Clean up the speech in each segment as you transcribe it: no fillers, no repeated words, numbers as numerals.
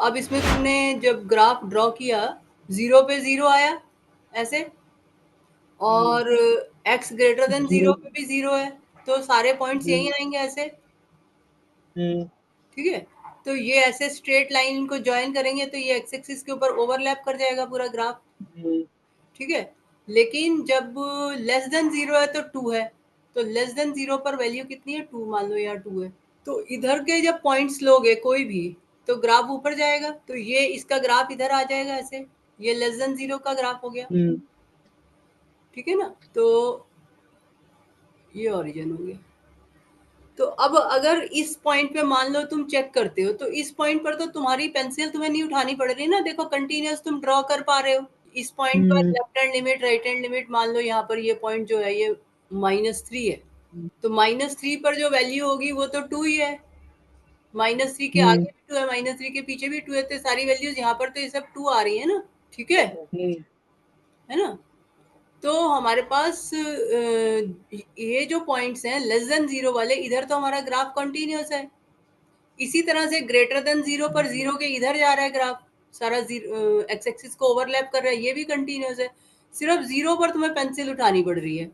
अब इसमें तुमने जब ग्राफ ड्रॉ किया 0 पे 0 आया ऐसे, और x ग्रेटर देन 0 पे भी 0 है, तो सारे पॉइंट्स यही आएंगे ऐसे। ठीक है, तो ये ऐसे स्ट्रेट लाइन को ज्वाइन करेंगे तो ये एक्स एक्सिस के ऊपर ओवरलैप कर जाएगा पूरा ग्राफ। ठीक है, लेकिन जब लेस देन 0 है तो 2 है, तो लेस देन 0 पर वैल्यू कितनी है, 2 मान लो, यहाँ 2 है, तो इधर के जब पॉइंट्स लोगे कोई भी तो ग्राफ ऊपर जाएगा, तो ये इसका ग्राफ इधर आ जाएगा ऐसे, ये लेस देन 0 का ग्राफ हो गया। ठीक है ना, तो ये ओरिजिन हो गया। तो अब अगर इस पॉइंट पे मान लो तुम चेक करते हो, तो इस पॉइंट पर तो तुम्हारी पेंसिल तुम्हें नहीं उठानी पड़ रही ना, देखो कंटिन्यूअस तुम ड्रॉ कर पा रहे हो। इस पॉइंट पर left hand limit, right hand limit, मान लो यहाँ पर ये पॉइंट जो है ये -3 है, तो -3 पर जो वैल्यू होगी वो तो 2 ही है, -3 के आगे भी 2 है, -3 के पीछे भी 2 है, तो सारी वैल्यूज यहाँ पर तो ये सब 2 आ रही है ना। ठीक है ना, तो हमारे पास ये जो पॉइंट्स हैं लेस देन 0 वाले, इधर तो हमारा ग्राफ कंटिन्यूअस है। इसी तरह से ग्रेटर देन 0 पर 0 के इधर जा रहा है ग्राफ, सारा एक्स एक्सिस को ओवरलैप कर रहा है, ये भी कंटिन्यूअस है। सिर्फ 0 पर तुम्हें पेंसिल उठानी पड़ रही है,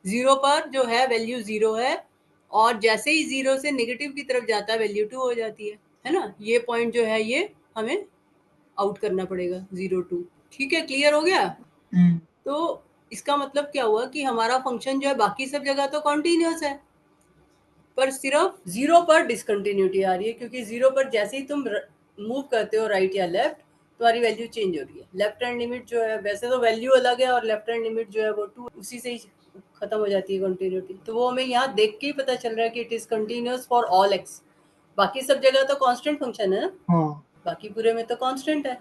0 पर जो है वैल्यू 0 है, और जैसे ही 0 से नेगेटिव की तरफ जाता है वैल्यू 2 हो जाती है ना। ये पॉइंट जो है ये हमें आउट करना पड़ेगा 0 2। ठीक है, क्लियर हो गया। तो इसका मतलब क्या हुआ कि हमारा फंक्शन जो है बाकी सब जगह तो कॉन्टिन्यूअस है, पर सिर्फ 0 पर डिसकंटिन्यूटी आ रही है, क्योंकि 0 पर जैसे ही तुम मूव करते हो राइट या लेफ्ट, तुम्हारी वैल्यू चेंज हो रही है। लेफ्ट हैंड लिमिट जो है, वैसे तो वैल्यू अलग है, और लेफ्ट हैंड लिमिट जो है वो 2, उसी से ही खत्म हो जाती है कंटिन्यूटी। तो वो हमें यहाँ देख के ही पता चल रहा है कि it is continuous for all x. बाकी सब जगह तो कांस्टेंट फंक्शन है ना, बाकी पूरे में तो कांस्टेंट है,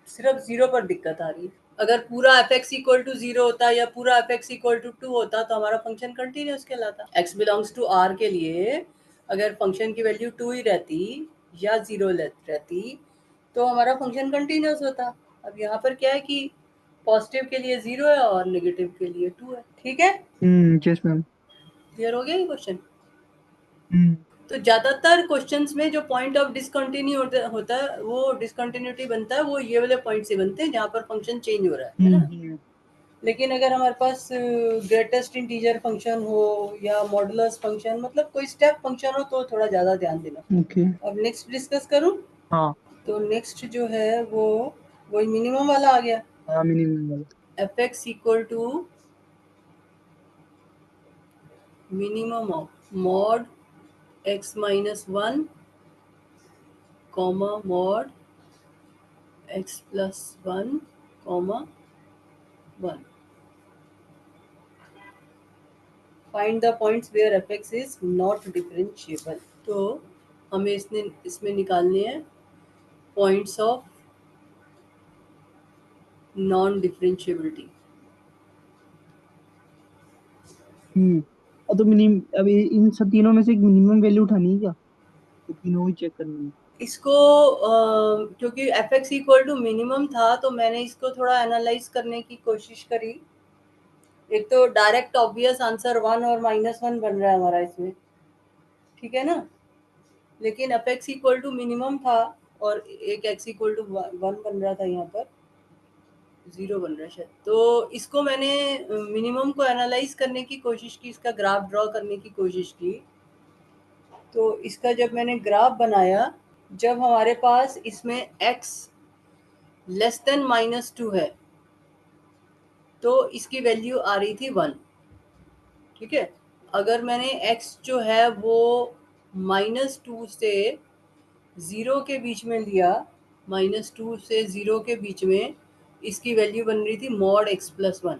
सिर्फ 0 पर दिक्कत आ रही है। अगर पूरा एफ एक्स इक्वल टू 0 होता या पूरा एफ एक्स इक्वल टू 2 होता तो हमारा फंक्शन कंटिन्यूअस कहलाता। x बिलोंग्स टू r के लिए अगर फंक्शन की वैल्यू 2 ही रहती या 0 रहती तो हमारा फंक्शन कंटिन्यूअस होता। अब यहाँ पर क्या है कि पॉजिटिव के लिए 0 है और नेगेटिव के लिए 2 है। ठीक है, यस मैम, क्लियर हो गया ये क्वेश्चन। तो ज्यादातर क्वेश्चंस में जो पॉइंट ऑफ डिसकंटिन्यू होता है, वो डिसकंटिन्यूटी बनता है, वो ये वाले पॉइंट से बनते हैं जहाँ पर फंक्शन चेंज हो रहा है ना। लेकिन अगर हमारे पास ग्रेटेस्ट इंटीजर फंक्शन हो या मॉडुलस फंक्शन, मतलब कोई स्टेप फंक्शन हो, तो थोड़ा ज्यादा ध्यान देना। अब नेक्स्ट डिस्कस करूं। तो नेक्स्ट जो है वो वही मिनिमम वाला आ गया। मिनिमम वाला f x equal to minimum of mod x minus 1 comma mod x plus 1 comma 1. Find the points where fx is not differentiable. तो हमें इसमें निकालने हैं पॉइंट्स ऑफ नॉन डिफरेंशिएबिलिटी। तो मिनिमम, अभी इन सब तीनों में से एक मिनिमम वैल्यू उठानी है क्या, तो तीनों ही चेक करनी है। इसको क्योंकि f x equal to minimum था, तो मैंने इसको थोड़ा एनालाइज करने की कोशिश करी। एक तो डायरेक्ट ऑब्वियस आंसर 1 और -1 बन रहा है हमारा इसमें, ठीक है ना, लेकिन f x equal to minimum था और एक एक्स इक्वल टू 1 बन रहा था, यहाँ पर 0 बन रहा है शायद। तो इसको मैंने मिनिमम को एनालाइज करने की कोशिश की, इसका ग्राफ ड्रॉ करने की कोशिश की। तो इसका जब मैंने ग्राफ बनाया, जब हमारे पास इसमें x लेस देन -2 है, तो इसकी वैल्यू आ रही थी 1। ठीक है, अगर मैंने x जो है वो -2 से 0 के बीच में लिया, -2 से 0 के बीच में, इसकी वैल्यू बन रही थी मॉड x प्लस 1।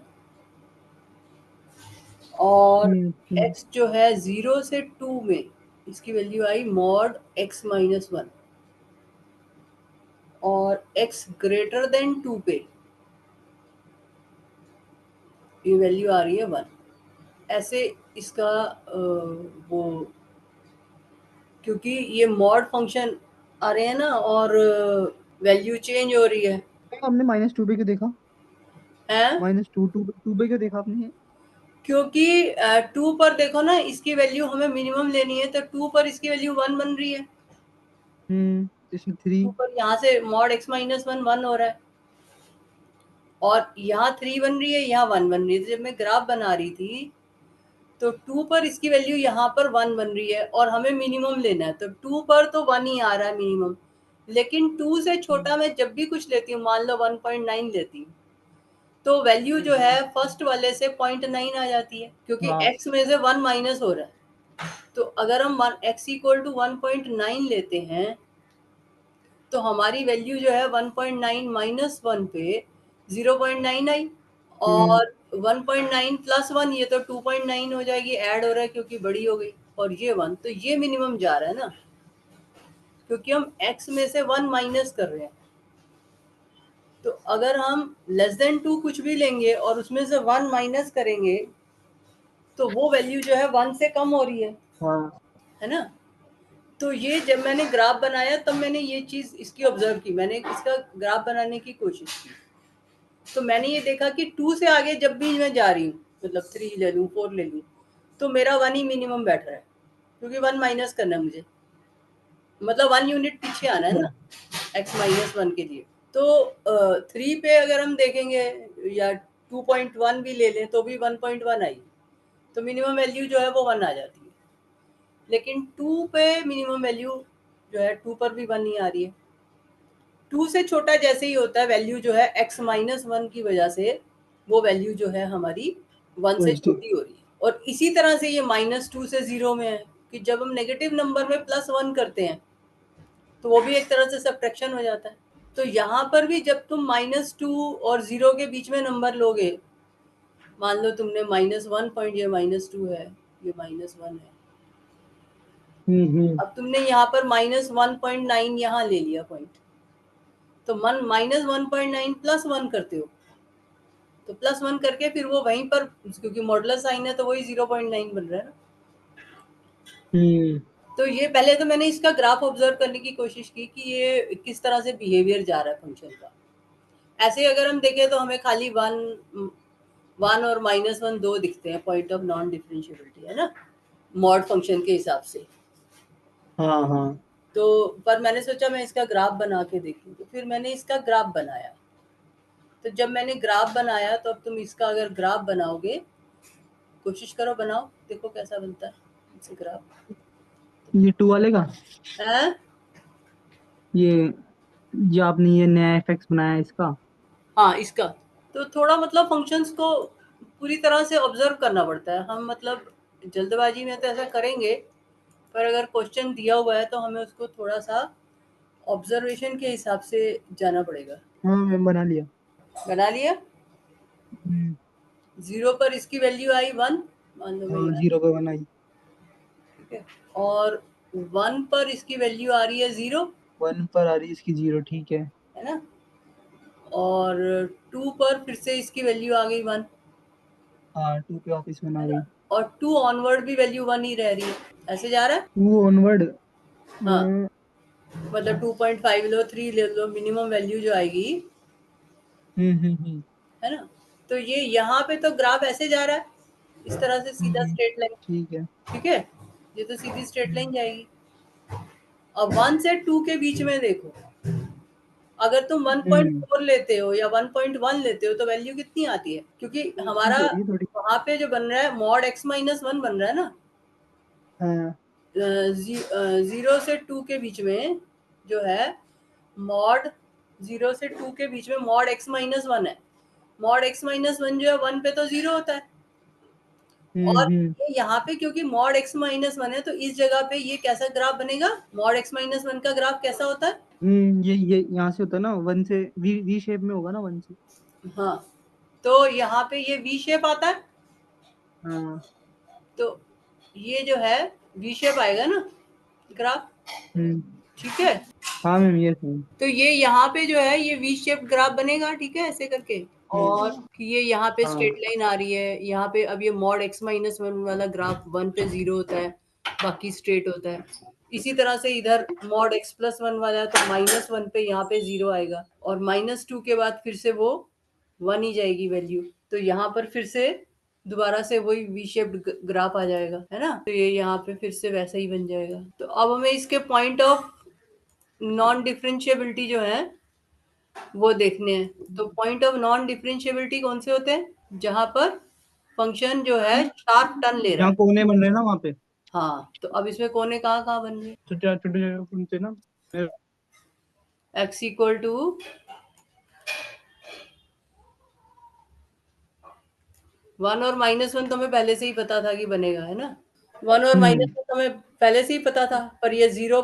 और x जो है 0 से 2 में, इसकी वैल्यू आई मॉड x माइनस 1। और x ग्रेटर देन 2 पे ये वैल्यू आ रही है 1। ऐसे इसका वो, क्योंकि ये मॉड फंक्शन आ रहे हैं ना, और वैल्यू चेंज हो रही है। हमने -2 पे क्यों देखा, हैं? -2 पे क्यों देखा आपने। क्योंकि 2 पर देखो ना, इसकी वैल्यू हमें मिनिमम लेनी है, तो 2 पर इसकी वैल्यू 1 बन रही है। जैसे 3 पर यहाँ से मॉड x माइनस 1 1 हो रहा है और यहाँ 3 बन रही है, यहाँ 1 बन रही है। तो जब मैं ग्राफ बना रही थी तो 2 पर इसकी वैल्यू यहाँ पर 1 बन रही है और हमें मिनिमम लेना है, तो 2 पर तो 1 ही आ रहा है मिनिमम। लेकिन 2 से छोटा मैं जब भी कुछ लेती हूँ, मान लो 1.9 लेती हूँ, तो वैल्यू जो है फर्स्ट वाले से 0.9 आ जाती है, क्योंकि हाँ x में से 1 माइनस हो रहा है। तो अगर हम x इक्वल टू 1.9 लेते हैं तो हमारी वैल्यू जो है 1.9 माइनस 1 पे 0.9 आई, और 1.9 प्लस 1 ये तो 2.9 हो जाएगी, ऐड हो रहा है क्योंकि बड़ी हो गई, और ये 1, तो ये मिनिमम जा रहा है ना, क्योंकि हम x में से 1 माइनस कर रहे हैं। तो अगर हम लेस देन 2 कुछ भी लेंगे और उसमें से 1 माइनस करेंगे तो वो वैल्यू जो है 1 से कम हो रही हाँ है ना। तो ये जब मैंने ग्राफ बनाया तब मैंने ये चीज इसकी ऑब्जर्व की, मैंने इसका ग्राफ बनाने की कोशिश की। तो मैंने ये देखा कि 2 से आगे जब भी मैं जा रही हूँ, मतलब 3 ले लूँ 4 ले लूँ, तो मेरा 1 ही मिनिमम बैठ रहा है, क्योंकि 1 माइनस करना है मुझे, मतलब 1 यूनिट पीछे आना है ना x माइनस 1 के लिए। तो 3 पे अगर हम देखेंगे या 2.1 भी ले लें तो भी 1.1 आई, तो मिनिमम वैल्यू जो है वो 1 आ जाती है। लेकिन 2 पे मिनिमम वैल्यू जो है 2 पर भी 1 नहीं आ रही है। 2 से छोटा जैसे ही होता है वैल्यू जो है x माइनस 1 की वजह से वो वैल्यू जो है हमारी 1 से पॉजिटिव। छोटी हो रही है। और इसी तरह से ये -2 से 0 में है कि जब हम नेगेटिव नंबर में +1 करते हैं तो वो भी एक तरह से सब्ट्रैक्शन हो जाता है। तो यहाँ पर भी जब तुम -2 और 0 के बीच में नंबर लोगे, मान लो तुमने -1 पॉइंट, ये -2 है, ये -1 है, अब तुमने यहाँ पर -1.9 यहाँ ले लिया पॉइंट, तो -1.9 +1 करते हो, तो +1 करके फिर वो वहीं पर, क्योंकि मॉडुलस साइन है तो वही 0.9 बन रहा है ना। तो ये पहले तो मैंने इसका ग्राफ ऑब्जर्व करने की कोशिश की कि ये किस तरह से बिहेवियर जा रहा है फंक्शन का। ऐसे अगर हम देखें तो हमें खाली 1 और -1 दो दिखते हैं पॉइंट ऑफ नॉन डिफरेंशिएबिलिटी, है ना, मॉड फंक्शन के हिसाब से। हाँ हाँ तो पर मैंने सोचा मैं इसका ग्राफ बना के देखूं, तो फिर मैंने इसका ग्राफ बनाया। तो जब मैंने ग्राफ बनाया तो अब तुम इसका अगर ग्राफ बनाओगे, कोशिश करो बनाओ, देखो कैसा बनता है इससे ग्राफ। ये 2 वाले का, है ये जो आपने ये नया एफएक्स बनाया है इसका। हाँ इसका तो थोड़ा मतलब फंक्शंस को पूरी तरह से ऑब्जर्व करना पड़ता है। हम मतलब जल्दबाजी में तो ऐसा करेंगे, पर अगर क्वेश्चन दिया हुआ है तो हमें उसको थोड़ा सा ऑब्जर्वेशन के हिसाब से जाना पड़ेगा। हाँ मैं बना लिया। बना लिया। हम्म, 0 पर इसकी वैल्यू आई 1, मान लो मैं हाँ यहाँ, 0 पे बनाई। ठीक है, और 1 पर इसकी वैल्यू आ रही है 0, 1 पर आ रही है इसकी 0, ठीक है। है ना, और 2 पर फिर से इसकी वैल्यू आ गई 1, हाँ 2 पे ऑफिस में आ है गई। ना, और 2 ऑनवर्ड भी वैल्यू 1 ही रह रही है, ऐसे जा रहा है। 2 ऑनवर्ड। हाँ मतलब 2.5 लो 3 ले लो, मिनिमम वैल्यू जो आएगी, हम्म। है ना। तो ये यहाँ पे तो ग्राफ ऐसे जा रहा है, इस तरह से सीधा स्ट्रेट लाइन, ठीक है। ठीक है, ये तो सीधी स्ट्रेट हम्म लाइन जाएगी। अब 1 से 2 के बीच में देखो, अगर तुम हम्म, 1.4 लेते हो या 1.1 लेते हो तो वैल्यू कितनी आती है, क्योंकि इंक्रीज हमारा हो रही है थोड़ी। वहां पे जो बन रहा है मॉड x माइनस 1 बन रहा है ना, हाँ 0 से 2 के बीच में जो है मॉड 0 से 2 के बीच में मॉड x माइनस 1 है। मॉड x माइनस 1 जो है 1 पे तो 0 होता है, और हम्म। ये यहाँ पे क्योंकि मॉड x माइनस 1 है तो इस जगह पे ये कैसा ग्राफ बनेगा, मॉड x माइनस 1 का ग्राफ कैसा होता है। ये यहाँ से होता है ना, 1 से वी शेप में होगा ना 1 से। हाँ तो यहाँ पे ये वी शेप आता है, हाँ। तो ये जो है वी शेप आएगा ना ग्राफ, हम्म। ठीक है। हाँ मैम ये सही। तो ये यहाँ पे जो है ये वी शेप ग्राफ बनेगा, ठीक है, ऐसे करके। और ये यहाँ पे स्ट्रेट हाँ लाइन आ रही है, यहाँ पे अब ये मॉड x माइनस 1 वाला ग्राफ 1 पे 0 होता है, बाकी स्ट्रेट होता है। इसी तरह से इधर मॉड x प्लस 1 वाला है तो -1 पे यहाँ पे 0 आएगा, और -2 के बाद फिर से वो 1 ही जाएगी वैल्यू, तो यहाँ पर फिर से दोबारा से वही वी शेप्ड ग्राफ आ जाएगा, है ना। तो ये यहाँ पे फिर से वैसा ही बन जाएगा। तो अब हमें इसके पॉइंट ऑफ नॉन डिफरेंशिएबिलिटी जो है वो देखने हैं। तो पॉइंट ऑफ नॉन डिफरेंशिएबिलिटी कौन से होते हैं? जहां पर फंक्शन जो है शार्प टर्न ले रहा जहाँ है। कोने बन रहे हैं ना वहाँ पे। हाँ, तो अब इसमें कोने कहाँ कहाँ बन रहे? छोटे छोटे उनसे ना। x इक्वल टू 1 और -1 तो हमें पहले से ही पता था कि बनेगा, है ना? 1 और -1 तो हमें पहले से ही पता था, पर ये 0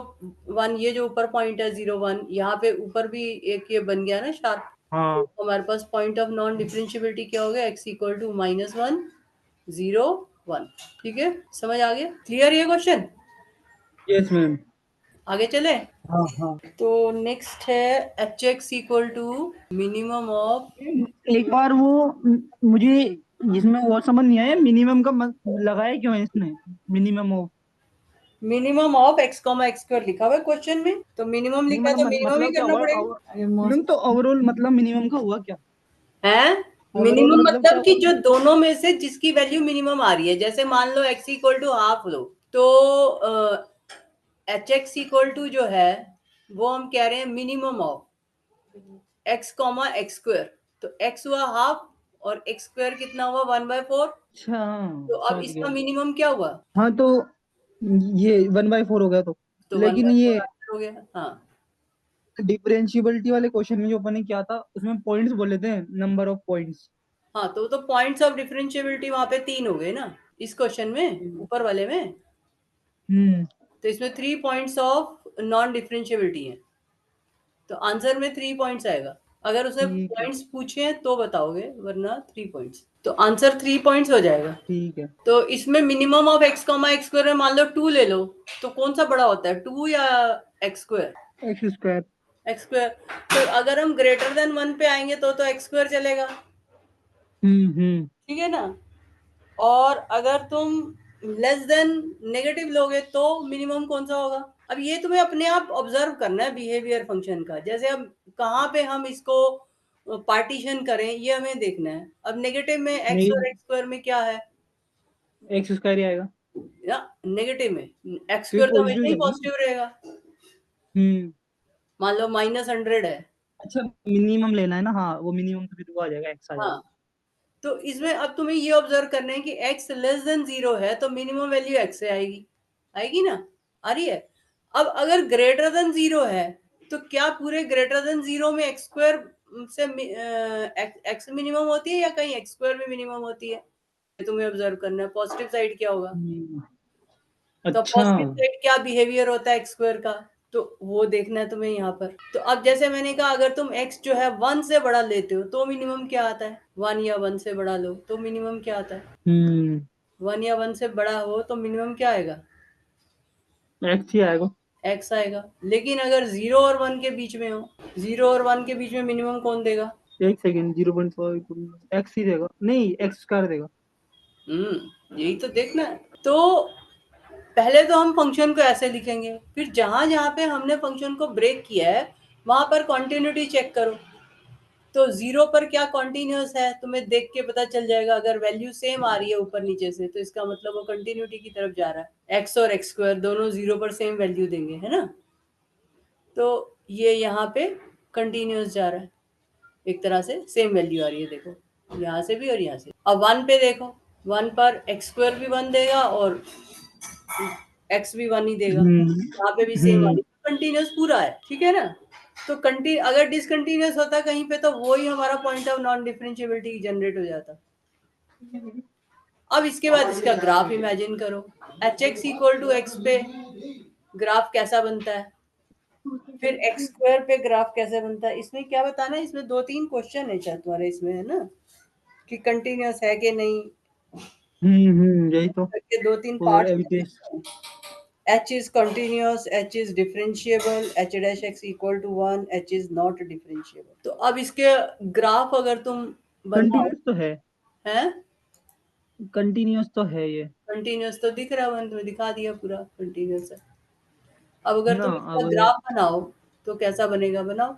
1 ये जो ऊपर पॉइंट है 0 1 यहाँ पे ऊपर भी एक ये बन गया ना शार्प। हाँ तो हमारे पास पॉइंट ऑफ नॉन डिफरेंशिएबिलिटी क्या हो गया? x equal to -1 0 1। ठीक है, समझ आ गया? क्लियर ये क्वेश्चन? Yes ma'am. आगे चले। हाँ हाँ। तो नेक्स्ट है h x equal to minimum of एक बार वो मुझे जिसमें वो समझ नहीं आया, मिनिमम का लगाया क्यों है इसने, minimum of x comma x square लिखा हुआ है क्वेश्चन में, तो मिनिमम नहीं लिखा है तो मिनिमम ही मतलब क्या करना हुआ पड़ेगा। मैम, तो ओवरऑल मतलब मिनिमम का हुआ क्या? है ओवरऑल मिनिमम मतलब क्या मतलब कि हुआ? जो दोनों में से जिसकी वैल्यू मिनिमम आ रही है, जैसे मान लो x इक्वल टू हाफ लो, तो एच एक्स इक्वल टू जो है वो हम कह रहे हैं minimum of x comma x square. तो x हुआ हाफ और x स्क्वायर कितना हुआ 1/4। अच्छा, तो अब समझ इसका गया। मिनिमम क्या हुआ? हाँ तो ये 1/4 हो गया तो। तो लेकिन 1/4 ये आंसर हो गया। हाँ, डिफरेंशिएबिलिटी वाले क्वेश्चन में जो अपन ने किया था उसमें पॉइंट्स बोले थे, नंबर ऑफ पॉइंट्स। हाँ, तो पॉइंट्स ऑफ डिफरेंशिएबिलिटी वहां पे 3 हो गए ना इस क्वेश्चन में, ऊपर वाले में। हम्म। तो इसमें 3 पॉइंट्स ऑफ नॉन डिफरेंशिएबिलिटी है, तो आंसर में 3 पॉइंट्स आएगा। अगर उसने ठीक है। पॉइंट्स पूछे हैं तो बताओगे, वरना 3 पॉइंट्स, तो आंसर 3 पॉइंट्स हो जाएगा। ठीक है। तो इसमें minimum of x comma x square में मान लो 2 ले लो, तो कौन सा बड़ा होता है, 2 या x square? X square. X square. तो अगर हम ग्रेटर देन 1 पे आएंगे तो एक्स स्क्वायर चलेगा, हम्म। ठीक है ना? और अगर तुम लेस देन नेगेटिव लोगे तो मिनिमम कौन सा होगा? अब ये तुम्हें अपने आप ऑब्जर्व करना है बिहेवियर फंक्शन का, जैसे अब कहाँ पे हम इसको पार्टीशन करें ये हमें देखना है। अब नेगेटिव में एक्स और नहीं, एक्स स्क्वायर में क्या है? एक्स स्क्वायर ही आएगा। या नेगेटिव में एक्स फिर स्क्वायर तो पॉजिटिव हमेशा ही जाएगा ना। पॉजिटिव रहेगा। हम्म। मान लो -100 है। अच्छा, मिनिमम लेना है ना, हाँ वो मिनिमम तो फिर वो आ जाएगा, एक्स आ हाँ, जाएगा। तो इसमें अब तुम्हें ये ऑब्जर्व करना है कि x लेस देन 0 है तो मिनिमम वैल्यू x से आएगी, आएगी ना? आ रही है? अब अगर ग्रेटर देन 0 है तो क्या पूरे ग्रेटर देन 0 में एक्स स्क्वायर से एक्स मिनिमम होती है या कहीं एक्स स्क्वायर में मिनिमम होती है? तुम्हें ऑब्जर्व करना है पॉजिटिव साइड क्या होगा। हम्म। तो अच्छा। पॉजिटिव साइड क्या बिहेवियर होता है एक्स स्क्वायर का, तो वो देखना है तुम्हें यहाँ पर। तो अब जैसे मैंने कहा, अगर तुम x जो है 1 से बड़ा लेते हो तो मिनिमम क्या आता है? 1 या 1 से बड़ा लो तो मिनिमम क्या आता है? हम्म। 1 या 1 से बड़ा हो तो मिनिमम क्या आएगा? एक्स ही आएगा। x आएगा। लेकिन अगर 0 और 1 के बीच में हो, 0 और 1 के बीच में मिनिमम कौन देगा? एक सेकेंड, 0.5 एक्स ही देगा, नहीं एक्स स्क्वायर देगा। यही तो देखना है। तो पहले तो हम फंक्शन को ऐसे लिखेंगे, फिर जहां जहां पे हमने फंक्शन को ब्रेक किया है वहां पर कॉन्टिन्यूटी चेक करो। तो 0 पर क्या कॉन्टिन्यूस है तुम्हें देख के पता चल जाएगा। अगर वैल्यू सेम आ रही है ऊपर नीचे से तो इसका मतलब वो कंटिन्यूटी की तरफ जा रहा है। x और एक्स स्क्वायर दोनों 0 पर सेम वैल्यू देंगे, है ना? तो ये यहाँ पे कंटिन्यूस जा रहा है, एक तरह से सेम वैल्यू आ रही है, देखो यहाँ से भी और यहाँ से। अब 1 पे देखो, 1 पर एक्स स्क्वायर भी 1 देगा और एक्स भी 1 ही देगा, यहाँ पे भी सेम आ हम्म। रही है, कंटिन्यूस पूरा है, ठीक है ना? तो अगर डिसकंटिन्यूस होता कहीं पे तो वो ही हमारा point of non differentiability generate हो जाता। अब इसके बाद इसका ग्राफ इमेजिन करो, h x equal to x पे ग्राफ कैसा बनता है, फिर एक्स स्क्वायर पे ग्राफ कैसे बनता है। इसमें क्या बताना है, इसमें 2-3 क्वेश्चन है शायद तुम्हारे इसमें, है ना? कि कंटिन्यूस है कि नहीं, यही तो। के 2-3 और पार्ट्स अभी तो हैं। h is continuous, h is differentiable, h dash x equal to 1, h is not differentiable। तो अब इसके ग्राफ अगर तुम बनाओ, कंटिन्यूस तो है, है कंटिन्यूस तो है ये कंटिन्यूस तो दिख रहा है, मैंने तुम्हें दिखा दिया पूरा कंटिन्यूस है। अब अगर ना। तुम इसका अब ग्राफ बनाओ तो कैसा बनेगा, बनाओ।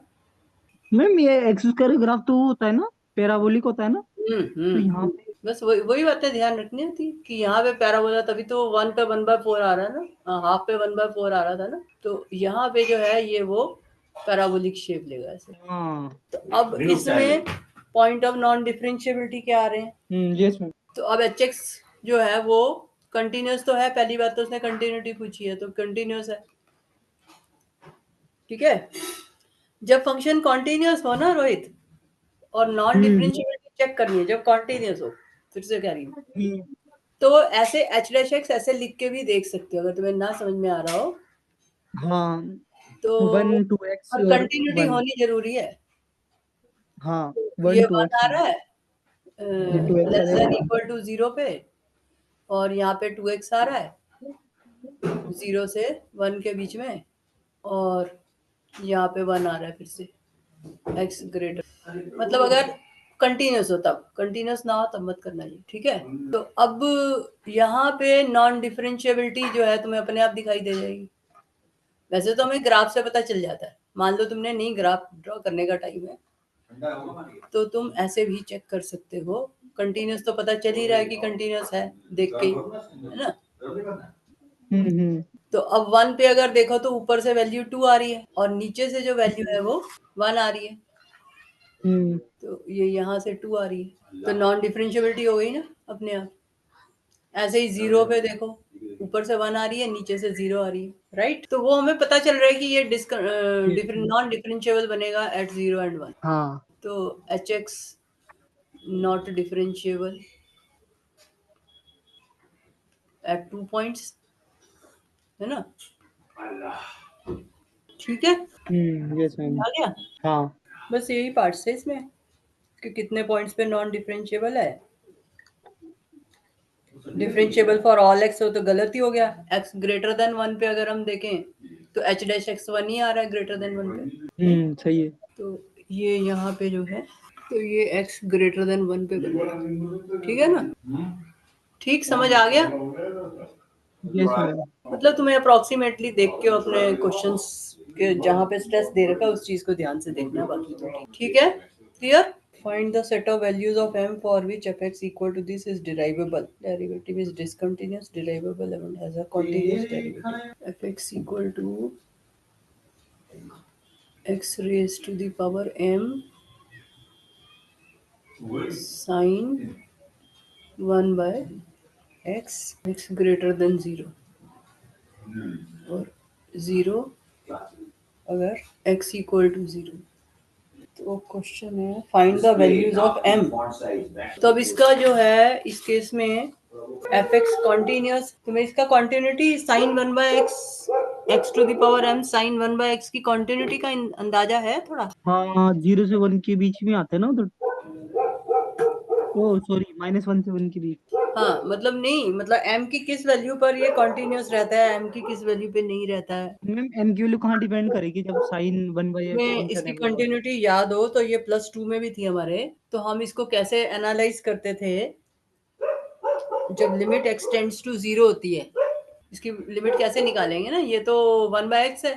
मैम ये एक्स स्क्वायर ग्राफ तो वो होता है ना, पैराबोलिक होता है ना, तो हम्म, यहाँ पे बस वही बातें ध्यान रखनी होती कि यहाँ पे पैराबोला तभी तो 1 पे 1/4 आ रहा है ना, हाफ पे 1/4 आ रहा था ना, तो यहाँ पे जो है ये वो पैराबोलिक शेप लेगा ऐसे। तो अब इसमें पॉइंट ऑफ नॉन डिफरेंशिएबिलिटी क्या आ रहे हैं? Yes ma'am. तो अब एच एक्स जो है वो कंटिन्यूस तो है, पहली बात तो उसने कंटिन्यूटी पूछी है तो कंटिन्यूस है, ठीक है। जब फंक्शन कॉन्टिन्यूस हो ना रोहित, और नॉन डिफरेंशिएबिलिटी चेक करनी है जब कॉन्टिन्यूस हो, फिर से कह रही हूँ, तो ऐसे एच डैश एक्स ऐसे लिख के भी देख सकते हो अगर तुम्हें ना समझ में आ रहा हो। हाँ, तो 1 2x और और कंटिन्यूटी 1। होनी जरूरी है। हाँ, ये 1 वन 2x आ रहा है ये 2x आ लेस देन जाएगा। इक्वल टू 0 पे, और यहाँ पे 2x आ रहा है 0 से 1 के बीच में, और यहाँ पे 1 आ रहा है फिर से x ग्रेटर, मतलब अगर कंटिन्यूस हो तब, कंटिन्यूस ना हो तब मत करना ये, ठीक है। तो अब यहाँ पे नॉन डिफरेंशिएबिलिटी जो है तुम्हें अपने आप दिखाई दे जाएगी। वैसे तो हमें ग्राफ से पता चल जाता है, मान लो तुमने नहीं ग्राफ ड्रॉ करने का टाइम है तो तुम ऐसे भी चेक कर सकते हो, कंटिन्यूस तो पता चल ही रहा है कि कंटिन्यूस है देख के ही, है ना। तो अब 1 पे अगर देखो तो ऊपर से वैल्यू 2 आ रही है और नीचे से जो वैल्यू है वो 1 आ रही है, तो ये यहाँ से 2 आ रही है, तो नॉन डिफरेंशिएबिलिटी हो गई ना अपने आप। ऐसे ही 0 पे देखो, ऊपर से 1 आ रही है नीचे से 0 आ रही है, राइट। तो वो हमें पता चल रहा है कि ये नॉन डिफरेंशिएबल बनेगा एट 0 and 1। हाँ, तो H x not differentiable eight 2 points, है ना, ठीक है। Yes ma'am. आ गया। हाँ, बस यही पार्ट्स है इसमें कि कितने पॉइंट्स पे नॉन डिफरेंशिएबल है। डिफरेंशिएबल फॉर ऑल एक्स हो तो गलत ही हो गया, एक्स ग्रेटर देन 1 पे अगर हम देखें तो एच डैश एक्स 1 ही आ रहा है ग्रेटर देन 1 पे। सही है। तो ये यहाँ पे जो है तो ये x ग्रेटर देन 1 पे बन रहा है, ठीक है ना। ठीक समझ आ गया। Yes ma'am. मतलब तुम्हें अप्रोक्सीमेटली देख के अपने क्वेश्चंस के जहाँ पे स्ट्रेस दे रखा है उस चीज को ध्यान से देखना, बाकी तो ठीक है। Clear. Find the set of values of m for which fx equal to this is derivable. Derivative is discontinuous, derivable and has a continuous derivative. Fx equal to x raised to the power m sin 1 by x greater than 0, और 0 अगर x equal to 0। तो question है find the values of m। तो अब इसका जो है इस केस में एफ एक्स कॉन्टिन्यूस, तुम्हें इसका continuity sine 1 by x to the power m sine 1 by x की कॉन्टिन्यूटी का अंदाजा है थोड़ा। हाँ, 0 से 1 के बीच में आता है ना उधर। ओ सॉरी, -1 से 1 के बीच। हाँ मतलब नहीं, मतलब m की किस वैल्यू पर ये कॉन्टिन्यूस रहता है, m की किस वैल्यू पे नहीं रहता है। मैम एम की वैल्यू कहाँ डिपेंड करेगी जब साइन 1/x में फंक्शन इसकी है वो। कंटिन्यूटी याद हो तो ये +2 में भी थी हमारे, तो हम इसको कैसे एनालाइज करते थे, जब लिमिट x टेंड्स टू 0 होती है, इसकी लिमिट कैसे निकालेंगे ना, ये तो 1/x है,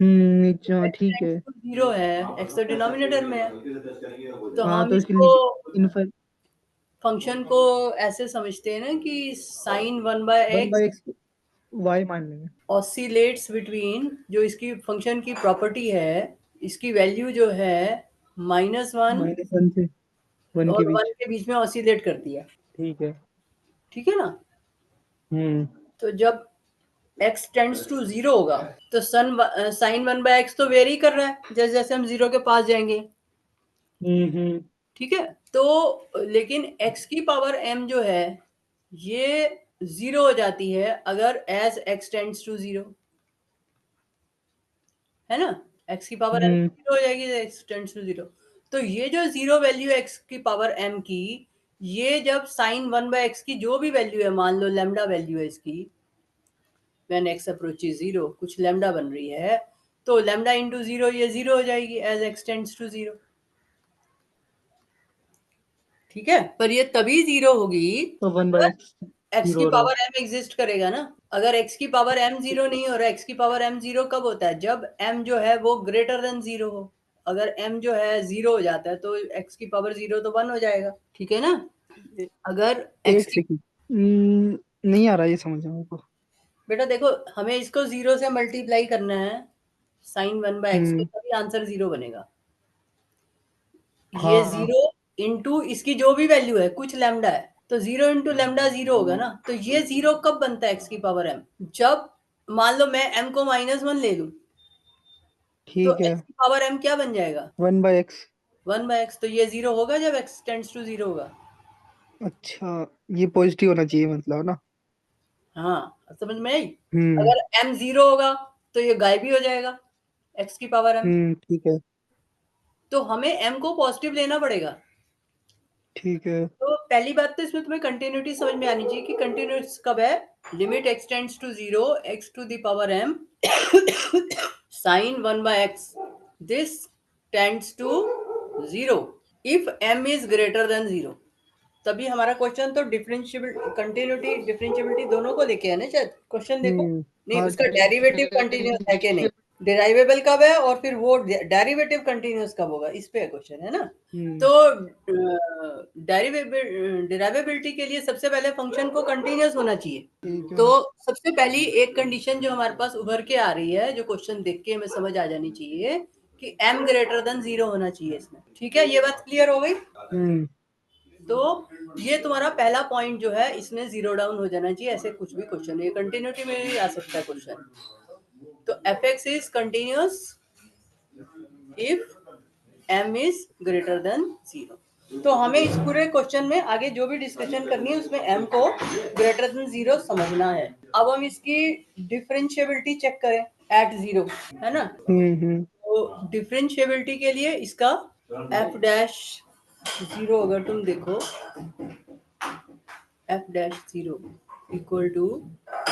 नीचे x ठीक टेंड्स है। टू 0 है, x तो डिनोमिनेटर में है, तो हाँ, हम तो इसके इसको नीचे इनफर फंक्शन को ऐसे समझते हैं ना कि साइन 1/x 1/x y मान लेंगे। ऑसिलेट्स बिटवीन, जो इसकी फंक्शन की प्रॉपर्टी है, इसकी वैल्यू जो है -1 -1 से 1 के और 1 बीच। के बीच में ऑसिलेट करती है, ठीक है। ठीक है ना। हम्म तो जब x टेंड्स टू 0 होगा तो साइन 1/x तो वेरी कर रहा है जैसे जैसे हम 0 के पास जाएंगे, हम्म ठीक है। तो लेकिन x की पावर m जो है ये 0 हो जाती है अगर एज x टेंड्स टू 0, है ना। x की पावर m हम्म 0 हो जाएगी x टेंड्स टू 0। तो ये जो 0 वैल्यू x की पावर m की, ये जब साइन 1/x की जो भी वैल्यू है, मान लो लैम्डा वैल्यू है इसकी, when x approaches 0 कुछ लैम्डा बन रही है, तो लैम्डा इंटू 0 ये 0 हो जाएगी एज x टेंड्स टू 0, ठीक है। पर ये तभी 0 होगी तो 1 अगर बाय एक्स x जीरो की हो रहा हो। पावर m एग्जिस्ट करेगा ना। अगर x की पावर m 0 नहीं हो रहा, x की पावर m 0 कब होता है, जब m जो है वो ग्रेटर देन 0 हो। अगर m जो है 0 हो जाता है तो x की पावर 0 तो 1 हो जाएगा, ठीक है ना। अगर एक x सेकंड, नहीं आ रहा ये समझ मेरे को। बेटा देखो, हमें इसको 0 से मल्टीप्लाई करना है sin 1/x को, हम्म। तभी आंसर 0 बनेगा। ये हाँ 0 इंटू इसकी जो भी वैल्यू है, कुछ लैम्डा है, तो 0 इंटू लैम्डा 0 होगा ना। तो ये 0 कब बनता है x की पावर m? जब मान लो मैं m को -1 ले लूं, तो ठीक है। x की पावर m क्या बन जाएगा? 1/x। 1/x। तो ये 0 होगा जब x टेंड्स टू 0 होगा। अच्छा, ये पॉजिटिव होना चाहिए मतलब ना। हाँ, समझ में आई? हम्म। अगर m 0 होगा तो ये गायब ही हो जाएगा, x की पावर m। ठीक है। तो हमें m को पॉजिटिव लेना पड़ेगा। ठीक है। तो पहली बात तो इसमें तुम्हें कंटिन्यूटी समझ में आनी चाहिए कि कंटिन्यूटी कब है। Limit x tends to 0, x to the power m sin 1/x, this tends to 0 if m is greater than 0। तभी हमारा क्वेश्चन तो डिफरेंशिएबल कंटिन्यूटी डिफरेंशिएबिलिटी दोनों को लेके है ना। शायद क्वेश्चन देखो, नहीं हाँ, उसका डेरिवेटिव कंटिन्यूअस है कि नहीं, डेराइवेबल कब है और फिर वो डेरिवेटिव कंटिन्यूअस कब होगा, इस पे क्वेश्चन है ना। तो डेरिवेबिलिटी के लिए सबसे पहले फंक्शन को कंटिन्यूअस होना चाहिए। ठीक है। तो सबसे पहली एक कंडीशन जो हमारे पास उभर के आ रही है, जो क्वेश्चन देख के हमें समझ आ जानी चाहिए कि m ग्रेटर देन 0 होना चाहिए इसमें। ठीक है, ये बात क्लियर हो गई। तो ये तुम्हारा पहला पॉइंट जो है, इसमें 0 डाउन हो जाना चाहिए। ऐसे कुछ भी क्वेश्चन है, कंटिन्यूटी में भी आ सकता है क्वेश्चन। तो f x is continuous if m is greater than 0। तो हमें इस पूरे क्वेश्चन में आगे जो भी डिस्कशन करनी है उसमें m को ग्रेटर देन 0 समझना है। अब हम इसकी डिफरेंशिएबिलिटी चेक करें एट 0, है ना। तो डिफरेंशिएबिलिटी के लिए इसका f डैश 0 अगर तुम देखो, f dash 0 equal to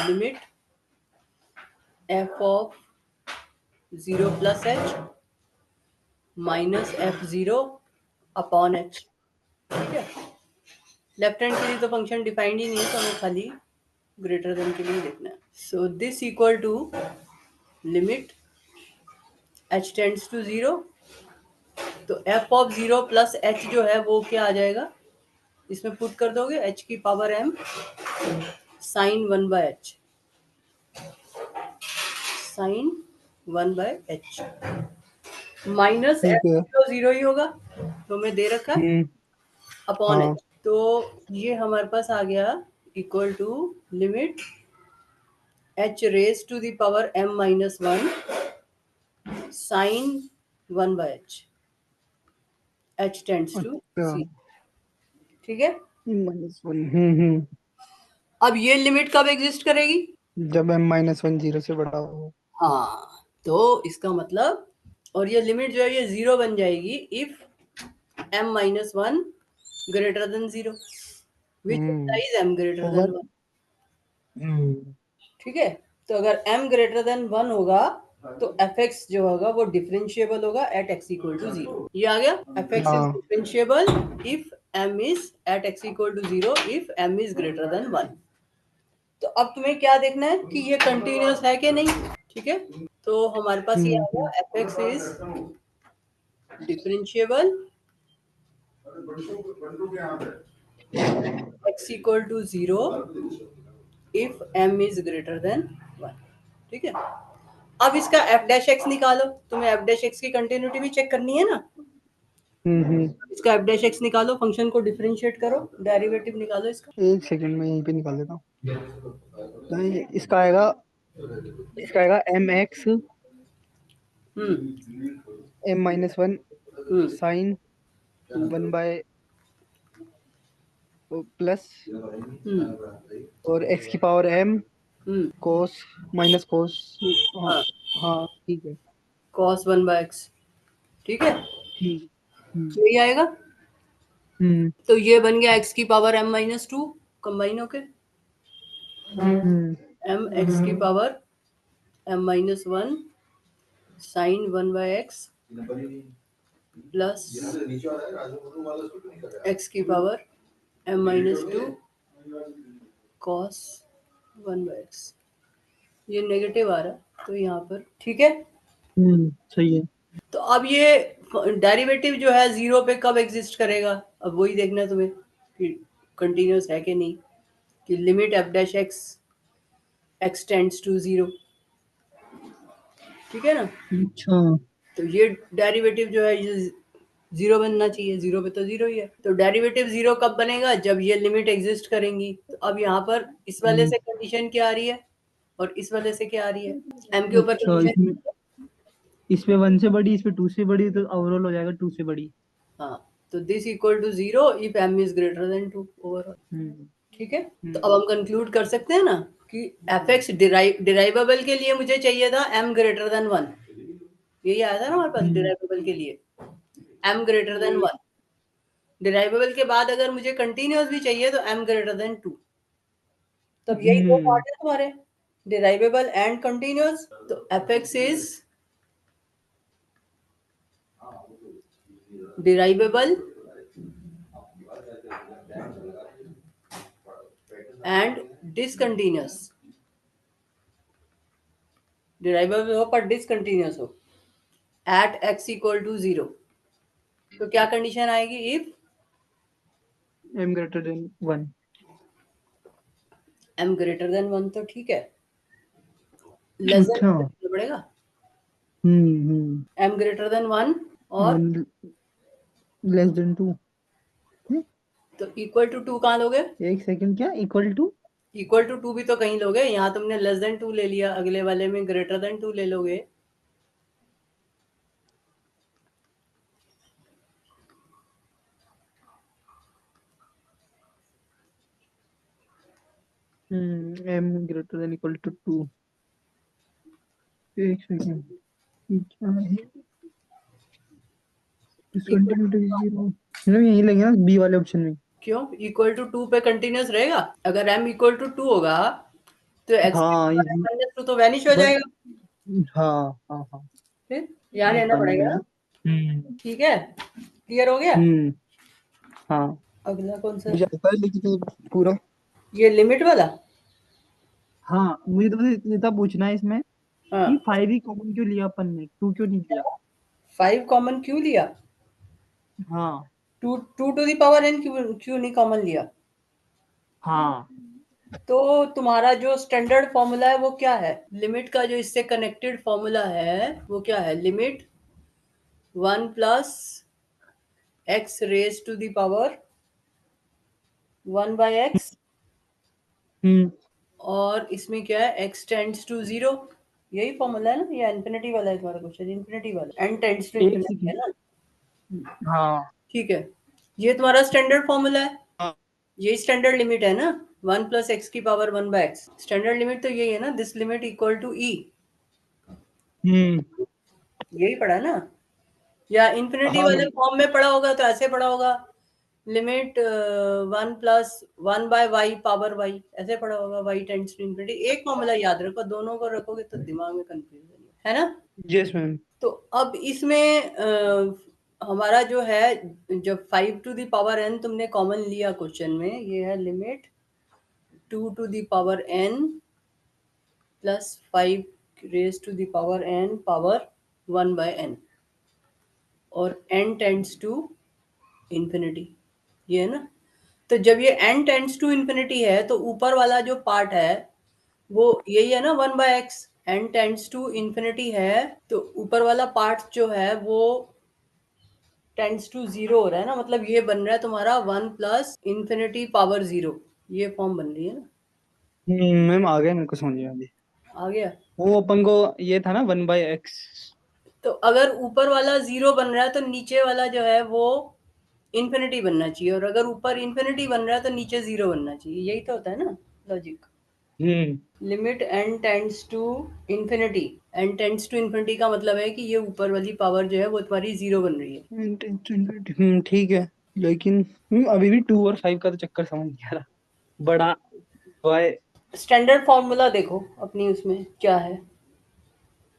limit f of 0 plus h minus f0 upon h। ठीक है, लेफ्ट हैंड के लिए तो फंक्शन डिफाइंड ही नहीं है, तो हमें खाली ग्रेटर देन के लिए लिखना है। So this equal to limit h tends to 0, तो f ऑफ 0 प्लस h जो है वो क्या आ जाएगा, इसमें पुट कर दोगे h की power m sine 1/h, sine 1/h minus ठीक एफ है। तो 0 ही होगा, तो मैं दे रखा है अपॉन हाँ। एच। तो ये हमारे पास आ गया equal to limit h raise to the power m -1 sine 1/h, h tends to अच्छा। c। ठीक है, -1। अब ये लिमिट कब एग्जिस्ट करेगी? जब m-1 0 से बड़ा हो। हाँ, तो इसका मतलब, और ये लिमिट जो है ये 0 बन जाएगी if m-1 greater than 0, which implies m greater over. Then 1। ठीक है, तो अगर m ग्रेटर देन 1 होगा तो एफ एक्स जो होगा वो डिफरेंशिएबल होगा एट x इक्वल टू 0। ये आ गया, एफ एक्स इज हाँ। Differentiable if m is at x equal to 0 if m is greater than 1। तो अब तुम्हें क्या देखना है कि ये कंटिन्यूअस है कि नहीं। ठीक है, तो हमारे पास ये आ गया f x is differentiable x equal to 0 if m is greater than 1। ठीक है, अब इसका f डैश x निकालो, तुम्हें f डैश x की कंटिन्यूटी भी चेक करनी है ना। इसका f डैश x निकालो, फंक्शन को डिफरेंशिएट करो, डेरिवेटिव निकालो इसका। एक सेकंड में यहीं पे निकाल देता हूँ। तो इसका आएगा mx हम्म m-1 हम्म साइन 1 प्लस हम्म और x की पावर m हम्म कोस माइनस कोस। हाँ। हाँ, हाँ ठीक है। cos 1/x। ठीक है, ठीक। हम्म। यही आएगा। हम्म। तो ये बन गया x की पावर m-2 कंबाइन होके हम्म। m x की power m-1 sine 1/x plus x की पावर m-2 cos 1/x। ये नेगेटिव आ रहा है तो यहाँ पर ठीक है। सही है। तो अब ये डेरिवेटिव जो है 0 पे कब एग्जिस्ट करेगा, अब वही देखना है तुम्हें कि कंटिन्यूस है कि नहीं, कि limit f dash x x tends to 0, ठीक है ना। अच्छा। तो ये डेरिवेटिव जो है ये 0 बनना चाहिए, 0 पे तो 0 ही है। तो डेरिवेटिव 0 कब बनेगा, जब ये लिमिट एग्जिस्ट करेंगी। तो अब यहाँ पर इस वाले से कंडीशन क्या आ रही है और इस वाले से क्या आ रही है, m के ऊपर अच्छा, कंडीशन। इसमें 1 से बड़ी, इसमें 2 से बड़ी, तो ओवरऑल हो जाएगा 2 से बड़ी। हाँ, तो this equal to 0 if m is greater than 2 overall. हम्म ठीक है, तो अब हम कंक्लूड कर सकते हैं ना कि एफ एक्स डिराइवेबल के लिए मुझे चाहिए था m ग्रेटर देन 1, यही आया था ना हमारे पास हम्म डिराइवेबल के लिए, m ग्रेटर देन 1। डिराइवेबल के बाद अगर मुझे कंटिन्यूअस भी चाहिए तो m ग्रेटर देन 2। तब यही दो हम्म पार्ट है तुम्हारे, डिराइवेबल एंड कंटिन्यूअस। तो f x is derivable and discontinuous, derivable हो पर डिसकंटिन्यूअस हो, एट एक्स इक्वल टू 0। तो क्या कंडीशन आएगी, if m greater than 1। m greater than 1, तो ठीक है, लेस अच्छा। देन पड़ेगा हम्म। m ग्रेटर देन 1 और 1 लेस देन 2। तो इक्वल टू 2 कहाँ लोगे, एक सेकंड, क्या इक्वल टू? इक्वल टू 2 भी तो कहीं लोगे, यहाँ तुमने लेस देन 2 ले लिया, अगले वाले में ग्रेटर देन 2 ले लोगे। m greater than equal to 2। एक सेकंड, ये क्या है? इक्वल डिसकंटिन्यूटी 0 मतलब यही लगे ना बी वाले ऑप्शन में। क्यों, इक्वल टू 2 पे कंटिन्यूअस रहेगा, अगर m इक्वल टू 2 होगा तो x हाँ माइनस 2 तो वैनिश हो बट जाएगा, हाँ हाँ हाँ, फिर यहाँ ये रहना बन पड़ेगा गया। ना। ठीक है, क्लियर हो गया। हम्म। हाँ, अगला कौन सा, मुझे आता है लेकिन ये पूरा। ये लिमिट वाला। हाँ, मुझे तो बस इतना पूछना है इसमें कि हाँ, 5 ही कॉमन क्यों लिया अपन ने, 2 क्यों नहीं लिया? 5 कॉमन क्यों लिया, हाँ। Two two to the power n क्यों क्यों नहीं कॉमन लिया। हाँ। तो तुम्हारा जो स्टैंडर्ड फॉर्मूला है वो क्या है, लिमिट का जो इससे कनेक्टेड फॉर्मूला है वो क्या है, limit 1 plus x raise to the power 1 by x, हम्म। और इसमें क्या है, x टेंड्स टू 0, यही फॉर्मूला है ना, या इन्फिनिटी वाला है तुम्हारा क्वेश्चन, इन्फिनिटी वाला, n टेंड्स टू एक इन्फिनिटी है सेकंड। ना। हाँ। ठीक है, ये तुम्हारा स्टैंडर्ड फॉर्मूला है, हाँ। यही स्टैंडर्ड लिमिट है ना, 1 प्लस एक्स की power 1 by x, standard limit तो यही है ना, this limit equal to e, हम्म। यही पढ़ा ना, या इन्फिनिटी हाँ वाले भाई। फॉर्म में पढ़ा होगा तो ऐसे पढ़ा होगा, limit 1 plus 1 by y power y, ऐसे पढ़ा होगा, वाई टेंड्स टू इन्फिनिटी। एक फॉर्मूला याद रखो, दोनों को रखोगे तो दिमाग में कंफ्यूजन है ना। Yes ma'am. तो अब इसमें हमारा जो है, जब 5 टू दी पावर n तुमने कॉमन लिया क्वेश्चन में, ये है limit 2 to the power n plus 5 raise to the power n power 1 by n, और n टेंड्स टू इन्फिनिटी, ये है ना। तो जब ये n टेंड्स टू इन्फिनिटी है तो ऊपर वाला जो पार्ट है वो यही है ना, 1 by x, n tends to infinity है, तो ऊपर वाला पार्ट जो है वो टेंड्स टू 0 हो रहा है ना, मतलब ये बन रहा है तुम्हारा 1 प्लस इन्फिनिटी पावर 0, ये फॉर्म बन रही है ना। मैम आ गया, मेरे को समझ में अभी। आ गया। वो अपन को ये था ना 1/x। तो अगर ऊपर वाला 0 बन रहा है तो नीचे वाला जो है वो इन्फिनिटी बनना चाहिए, और अगर ऊपर इन्फिनिटी बन रहा है तो नीचे 0 बनना चाहिए, यही तो होता है ना लॉजिक। हम्म। Limit n tends to infinity, n tends to infinity का मतलब है कि ये ऊपर वाली पावर जो है वो तुम्हारी 0 बन रही है। ठीक है, लेकिन अभी भी 2 और 5 का तो चक्कर समझ नहीं आ रहा। बड़ा वाई। स्टैंडर्ड फॉर्मूला देखो अपनी, उसमें क्या है।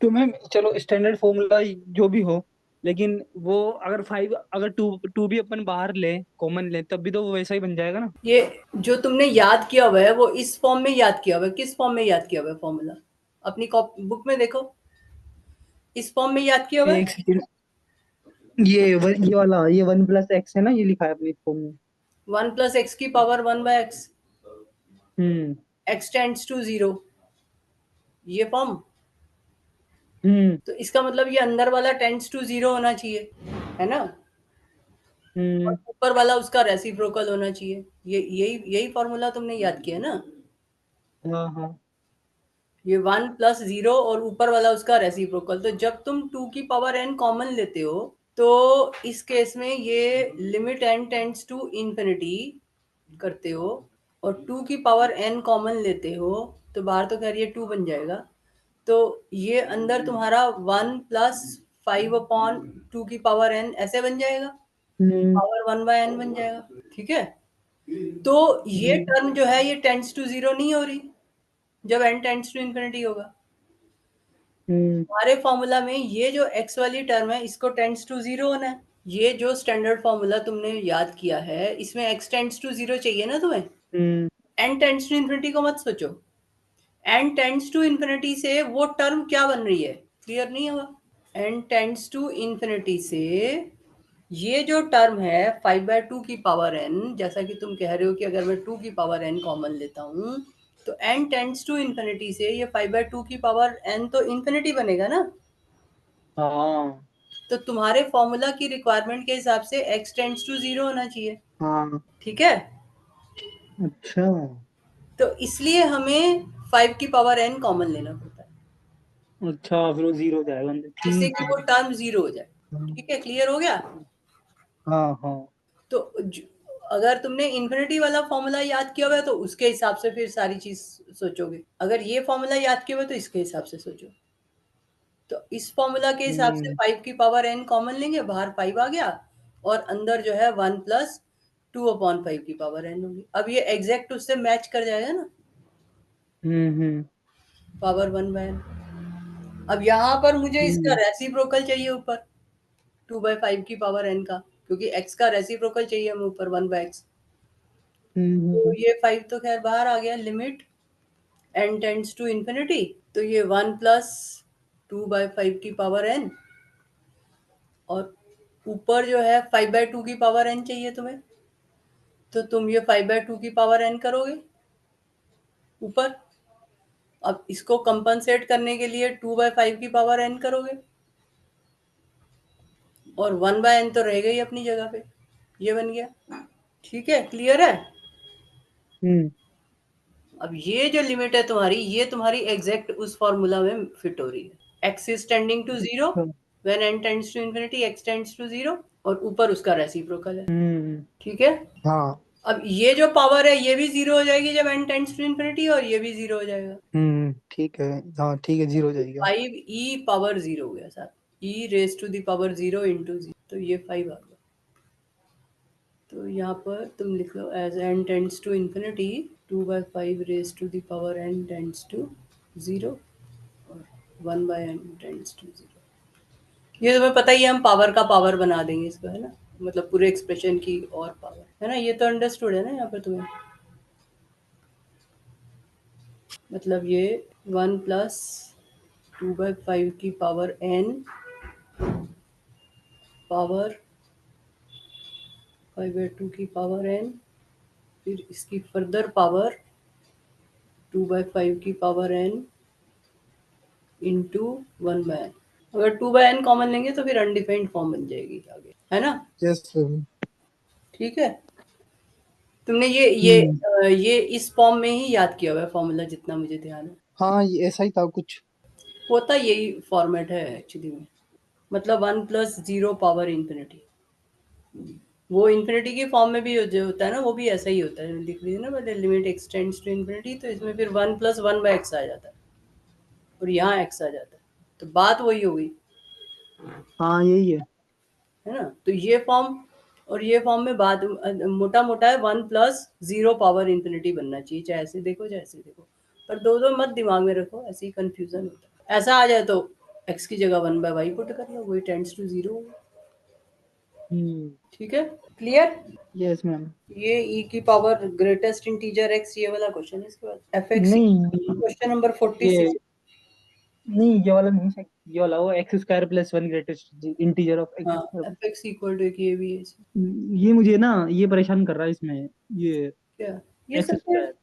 तो मैम चलो स्टैंडर्ड फॉर्मूला जो भी हो, लेकिन वो अगर 5, अगर 2 2 भी अपन बाहर ले, कॉमन ले, तब भी तो वो वैसा ही बन जाएगा ना। ये जो तुमने याद किया हुआ है वो इस फॉर्म में याद किया हुआ है, किस फॉर्म में याद किया हुआ है फॉर्मूला, अपनी बुक में देखो, इस फॉर्म में याद किया हुआ है। एक सेकंड, ये वाला, ये 1 प्लस एक्स है ना, ये लिखा है अपने फॉर्म में। 1 प्लस एक्स की power 1 by x, hmm x tends to 0, ये फॉर्म। हम्म तो इसका मतलब ये अंदर वाला टेंड्स टू 0 होना चाहिए, है ना, और हम्म ऊपर वाला उसका रेसिप्रोकल होना चाहिए। ये यही यही फॉर्मूला तुमने याद किया ना, हाँ हाँ ये 1 प्लस 0 और ऊपर वाला उसका रेसिप्रोकल। तो जब तुम 2 की पावर n कॉमन लेते हो तो इस केस में ये limit n tends to infinity करते हो, और 2 की पावर n कॉमन लेते हो तो बाहर तो खैर ये 2 बन जाएगा, तो ये अंदर तुम्हारा 1 प्लस 5/2 की पावर n ऐसे बन जाएगा, हम्म पावर 1 बाय n बन जाएगा। ठीक है, तो ये हम्म टर्म जो है ये टेंड्स टू 0 नहीं हो रही जब n टेंड्स टू इंफिनिटी होगा। हम्म हमारे फॉर्मूला में ये जो x वाली टर्म है इसको टेंड्स टू 0 होना है। ये जो स्टैंडर्ड फॉर्मूला तुमने याद किया है इसमें x टेंड्स टू 0 चाहिए ना तुम्हें, हम्म n टेंड्स टू इंफिनिटी को मत सोचो, n टेंड्स टू इंफिनिटी से वो टर्म क्या बन रही है, क्लियर नहीं होगा। n टेंड्स टू इंफिनिटी से ये जो टर्म है 5/2 की पावर n, जैसा कि तुम कह रहे हो कि अगर मैं 2 की पावर n कॉमन लेता हूँ तो n टेंड्स टू इंफिनिटी से ये 5/2 की पावर n तो इंफिनिटी बनेगा ना। हाँ तो तुम्हारे फॉर्मूला की रिक्वायरमेंट के हिसाब से x टेंड्स टू 0 होना चाहिए। हाँ ठीक है, अच्छा तो इसलिए हमें 5 की पावर n कॉमन लेना पड़ता है, अच्छा, फिर वो जीरो हो जाएगा अंदर, जिससे ठीक कि है। वो टर्म 0 हो जाए। हाँ ठीक है, क्लियर हो गया। हाँ हाँ तो अगर तुमने इन्फिनिटी वाला फॉर्मूला याद किया हुआ है तो उसके हिसाब से फिर सारी चीज सोचोगे, अगर ये फॉर्मूला याद किया हुआ है तो इसके हिसाब से सोचो। तो इस फॉर्मूला के हिसाब से हम्म 5 की पावर n कॉमन लेंगे, बाहर 5 आ गया, और अंदर जो है 1 प्लस 2/5 की पावर n होगी। अब ये एग्जैक्ट उससे मैच कर जाएगा ना, हम्म पावर 1 बाय n। अब यहाँ पर मुझे इसका हम्म रेसिप्रोकल चाहिए ऊपर 2/5 की पावर n का, क्योंकि x का रेसिप्रोकल चाहिए हमें ऊपर 1 बाय x। तो हम्म ये 5 तो खैर बाहर आ गया, limit n tends to infinity, तो ये 1 प्लस 2/5 की पावर n, और ऊपर जो है 5/2 की पावर n चाहिए तुम्हें, तो तुम ये 5/2 की पावर n करोगे ऊपर। अब इसको कंपनसेट करने के लिए 2/5 की पावर n करोगे, और 1/n तो रहेगा ही अपनी जगह पे, ये बन गया। ठीक है, क्लियर है। हम्म अब ये जो लिमिट है तुम्हारी, ये तुम्हारी एग्जैक्ट उस फॉर्मूला में फिट हो रही है। x इज टेंडिंग टू 0 अच्छा when n tends to infinity, x tends to 0, और ऊपर उसका रेसिप्रोकल है। हम्म ठीक है, हाँ अब ये जो पावर है ये भी 0 हो जाएगी जब n टेंड्स टू इंफिनिटी, और ये भी 0 हो जाएगा। ठीक है, हाँ ठीक है, जीरो हो जाएगा। 5e पावर 0 हो गया sir, e raise to the power 0 into 0, तो ये 5 आ गया। तो यहाँ पर तुम लिख लो as n tends to infinity 2/5 raise to the power n tends to 0, और 1/n टेंड्स टू 0। ये तुम्हें पता ही है, हम पावर का पावर बना देंगे इसको, है ना, मतलब पूरे एक्सप्रेशन की और पावर, है ना, ये तो अंडरस्टूड है ना यहाँ पर तुम्हें। मतलब ये 1 प्लस 2/5 की पावर n पावर 5/2 की पावर n, फिर इसकी फर्दर पावर 2/5 की पावर n इंटू 1/n। अगर 2/n कॉमन लेंगे तो फिर अनडिफाइंड फॉर्म बन जाएगी आगे, है ना। Yes sir. ठीक है, तुमने ये हम्म ये इस फॉर्म में ही याद किया हुआ है फॉर्मूला, जितना मुझे ध्यान है। हाँ, ये ऐसा ही था कुछ। होता यही फॉर्मेट है एक्चुअली में, मतलब 1 प्लस 0 पावर इंफिनिटी, वो इंफिनिटी की फॉर्म में भी जो होता है ना वो भी ऐसा ही होता है, लिख लीजिए ना पहले, लिमिट एक्सटेंड्स टू इंफिनिटी, तो इसमें फिर 1 प्लस 1 बाय एक्स आ जाता है, और यहाँ एक्स आ जाता है, तो बात वही हो गई, हाँ यही है। है ना। तो ये फॉर्म और ये फॉर्म में बात मोटा मोटा है, 1 प्लस 0 पावर इंफिनिटी बनना चाहिए, चाहे ऐसे देखो चाहे ऐसे देखो, पर दो दो मत दिमाग में रखो, ऐसे ही कंफ्यूजन होता है। ऐसा आ जाए तो x की जगह 1/y पुट कर लो, वही टेंड्स टू 0। हम्म ठीक है, क्लियर। Yes ma'am. ये e की पावर ग्रेटेस्ट इंटीजर x, ये वाला क्वेश्चन है, इसके बाद fx नहीं, क्वेश्चन नंबर ये 46। नहीं, ये वाला नहीं है, ये वाला वो x square plus one greatest integer of x हाँ, square. F x equal to ये भी है इसमें। ये मुझे ना ये परेशान कर रहा है इसमें, ये क्या? ये एक्स सबसे स्क्वायर।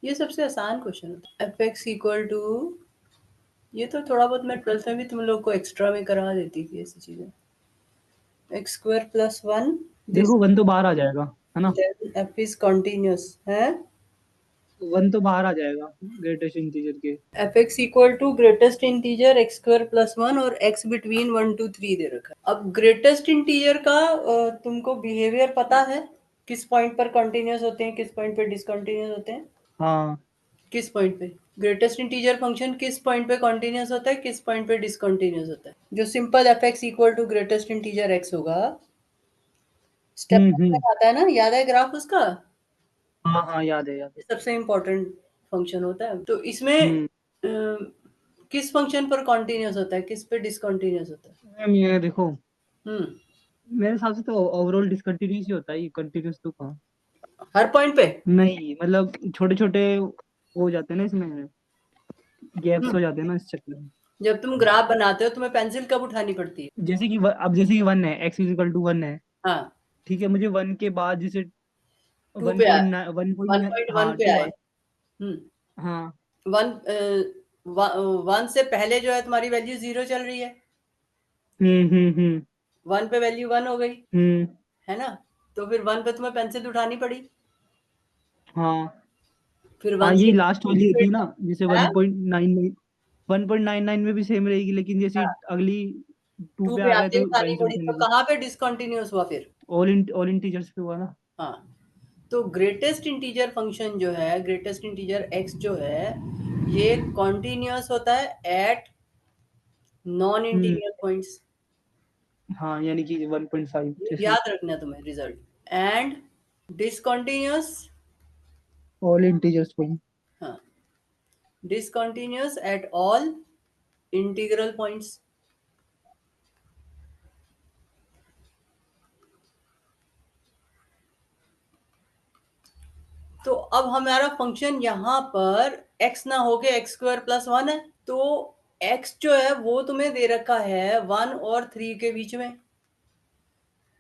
ये सबसे आसान क्वेश्चन होता है। एफ एक्स इक्वल टू, ये तो थोड़ा बहुत मैं 12th में भी तुम लोग को एक्स्ट्रा में करा देती थी ऐसी चीजें। X square plus one, this देखो वन तो बाहर आ जाएगा, है ना। देन एफ इज कंटिन्यूअस है। वन तो बाहर आ जाएगा ग्रेटेस्ट इंटीजर के। F x equal to greatest integer x square plus one और एक्स बिटवीन 1 to 3 दे रखा है। अब ग्रेटेस्ट इंटीजर का तुमको बिहेवियर पता है, किस पॉइंट पर कंटिन्यूअस होते हैं, किस पॉइंट पे डिसकंटिन्यूअस होते हैं। हाँ। किस पॉइंट पे ग्रेटेस्ट इंटीजर फंक्शन किस पॉइंट पे कंटिन्यूअस होता है, किस पॉइंट पे डिसकंटिन्यूअस होता है। जो simple f x equal to greatest integer x होगा, स्टेप हम्म। आता है ना, याद है ग्राफ उसका। हाँ हाँ, याद है याद है। सबसे इम्पोर्टेंट फंक्शन होता है। तो इसमें हम्म। किस फंक्शन पर कॉन्टिन्यूस होता है, किस पे डिसकंटिन्यूस होता है। मैम ये देखो, हम्म मेरे हिसाब से तो ओवरऑल डिसकंटिन्यूस ही होता है, ये कंटिन्यूस तो कहाँ। हर पॉइंट पे। नहीं मतलब छोटे छोटे हो जाते हैं ना इसमें, गैप्स हम्म हो जाते हैं ना इस चक्कर में। जब तुम ग्राफ बनाते हो तुम्हें पेंसिल कब उठानी पड़ती है। जैसे कि अब जैसे कि वन है, एक्स इजिकल टू वन है, हाँ, ठीक है, मुझे वन के बाद जैसे 2 पे आए, 1.9, 1.1 हाँ पे टू आए। आए। हाँ। वन, वन से पहले जो है तुम्हारी वैल्यू 0 चल रही है। हम्म। 1 पे वैल्यू 1 हो गई, हम्म। है ना। तो फिर 1 पे तुम्हें पेंसिल उठानी पड़ी। हाँ फिर हाँ, 1 यही से लास्ट वाली पे, थी ना, जैसे हाँ 1.99, 1.99 में भी सेम रहेगी, लेकिन जैसे हाँ, ही अगली टू 2 पे पे आ गए आते ही तो उठानी पेंसिल पड़ी, उठानी तो थी। कहाँ पे डिसकंटिन्यूअस हुआ फिर। ऑल इंटीजर्स पे हुआ ना। हाँ, तो ग्रेटेस्ट इंटीजर फंक्शन जो है, ग्रेटेस्ट इंटीजर एक्स जो है, ये कॉन्टिन्यूअस होता है एट नॉन हम्म। Interior points. हाँ, यानी कि 1.5 जैसे। याद रखना तुम्हें result. And discontinuous, all integers पे। हाँ, discontinuous at all integral points. तो अब हमारा फंक्शन यहाँ पर x ना होके एक्स स्क्वायर प्लस वन है, तो x जो है वो तुम्हें दे रखा है 1 और 3 के बीच में।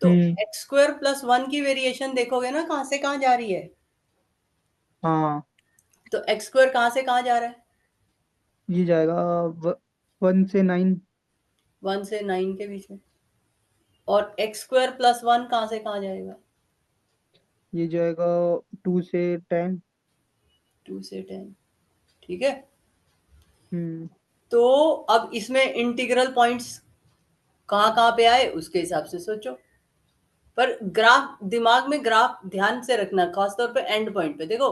तो हम्म। एक्स स्क्वायर प्लस वन की वेरिएशन देखोगे ना, कहाँ से कहाँ जा रही है। हाँ, तो एक्स स्क्वायर कहाँ से कहाँ जा रहा है। ये जाएगा 1 से 9। 1 से 9 के बीच में। और एक्स स्क्वायर प्लस वन कहाँ से कहाँ जाएगा। ये जाएगा 2 से 10। 2 से 10, ठीक है। हम्म। तो अब इसमें इंटीग्रल पॉइंट्स कहाँ कहाँ पे आए उसके हिसाब से सोचो। पर ग्राफ दिमाग में, ग्राफ ध्यान से रखना, खासतौर पे एंड पॉइंट पे देखो।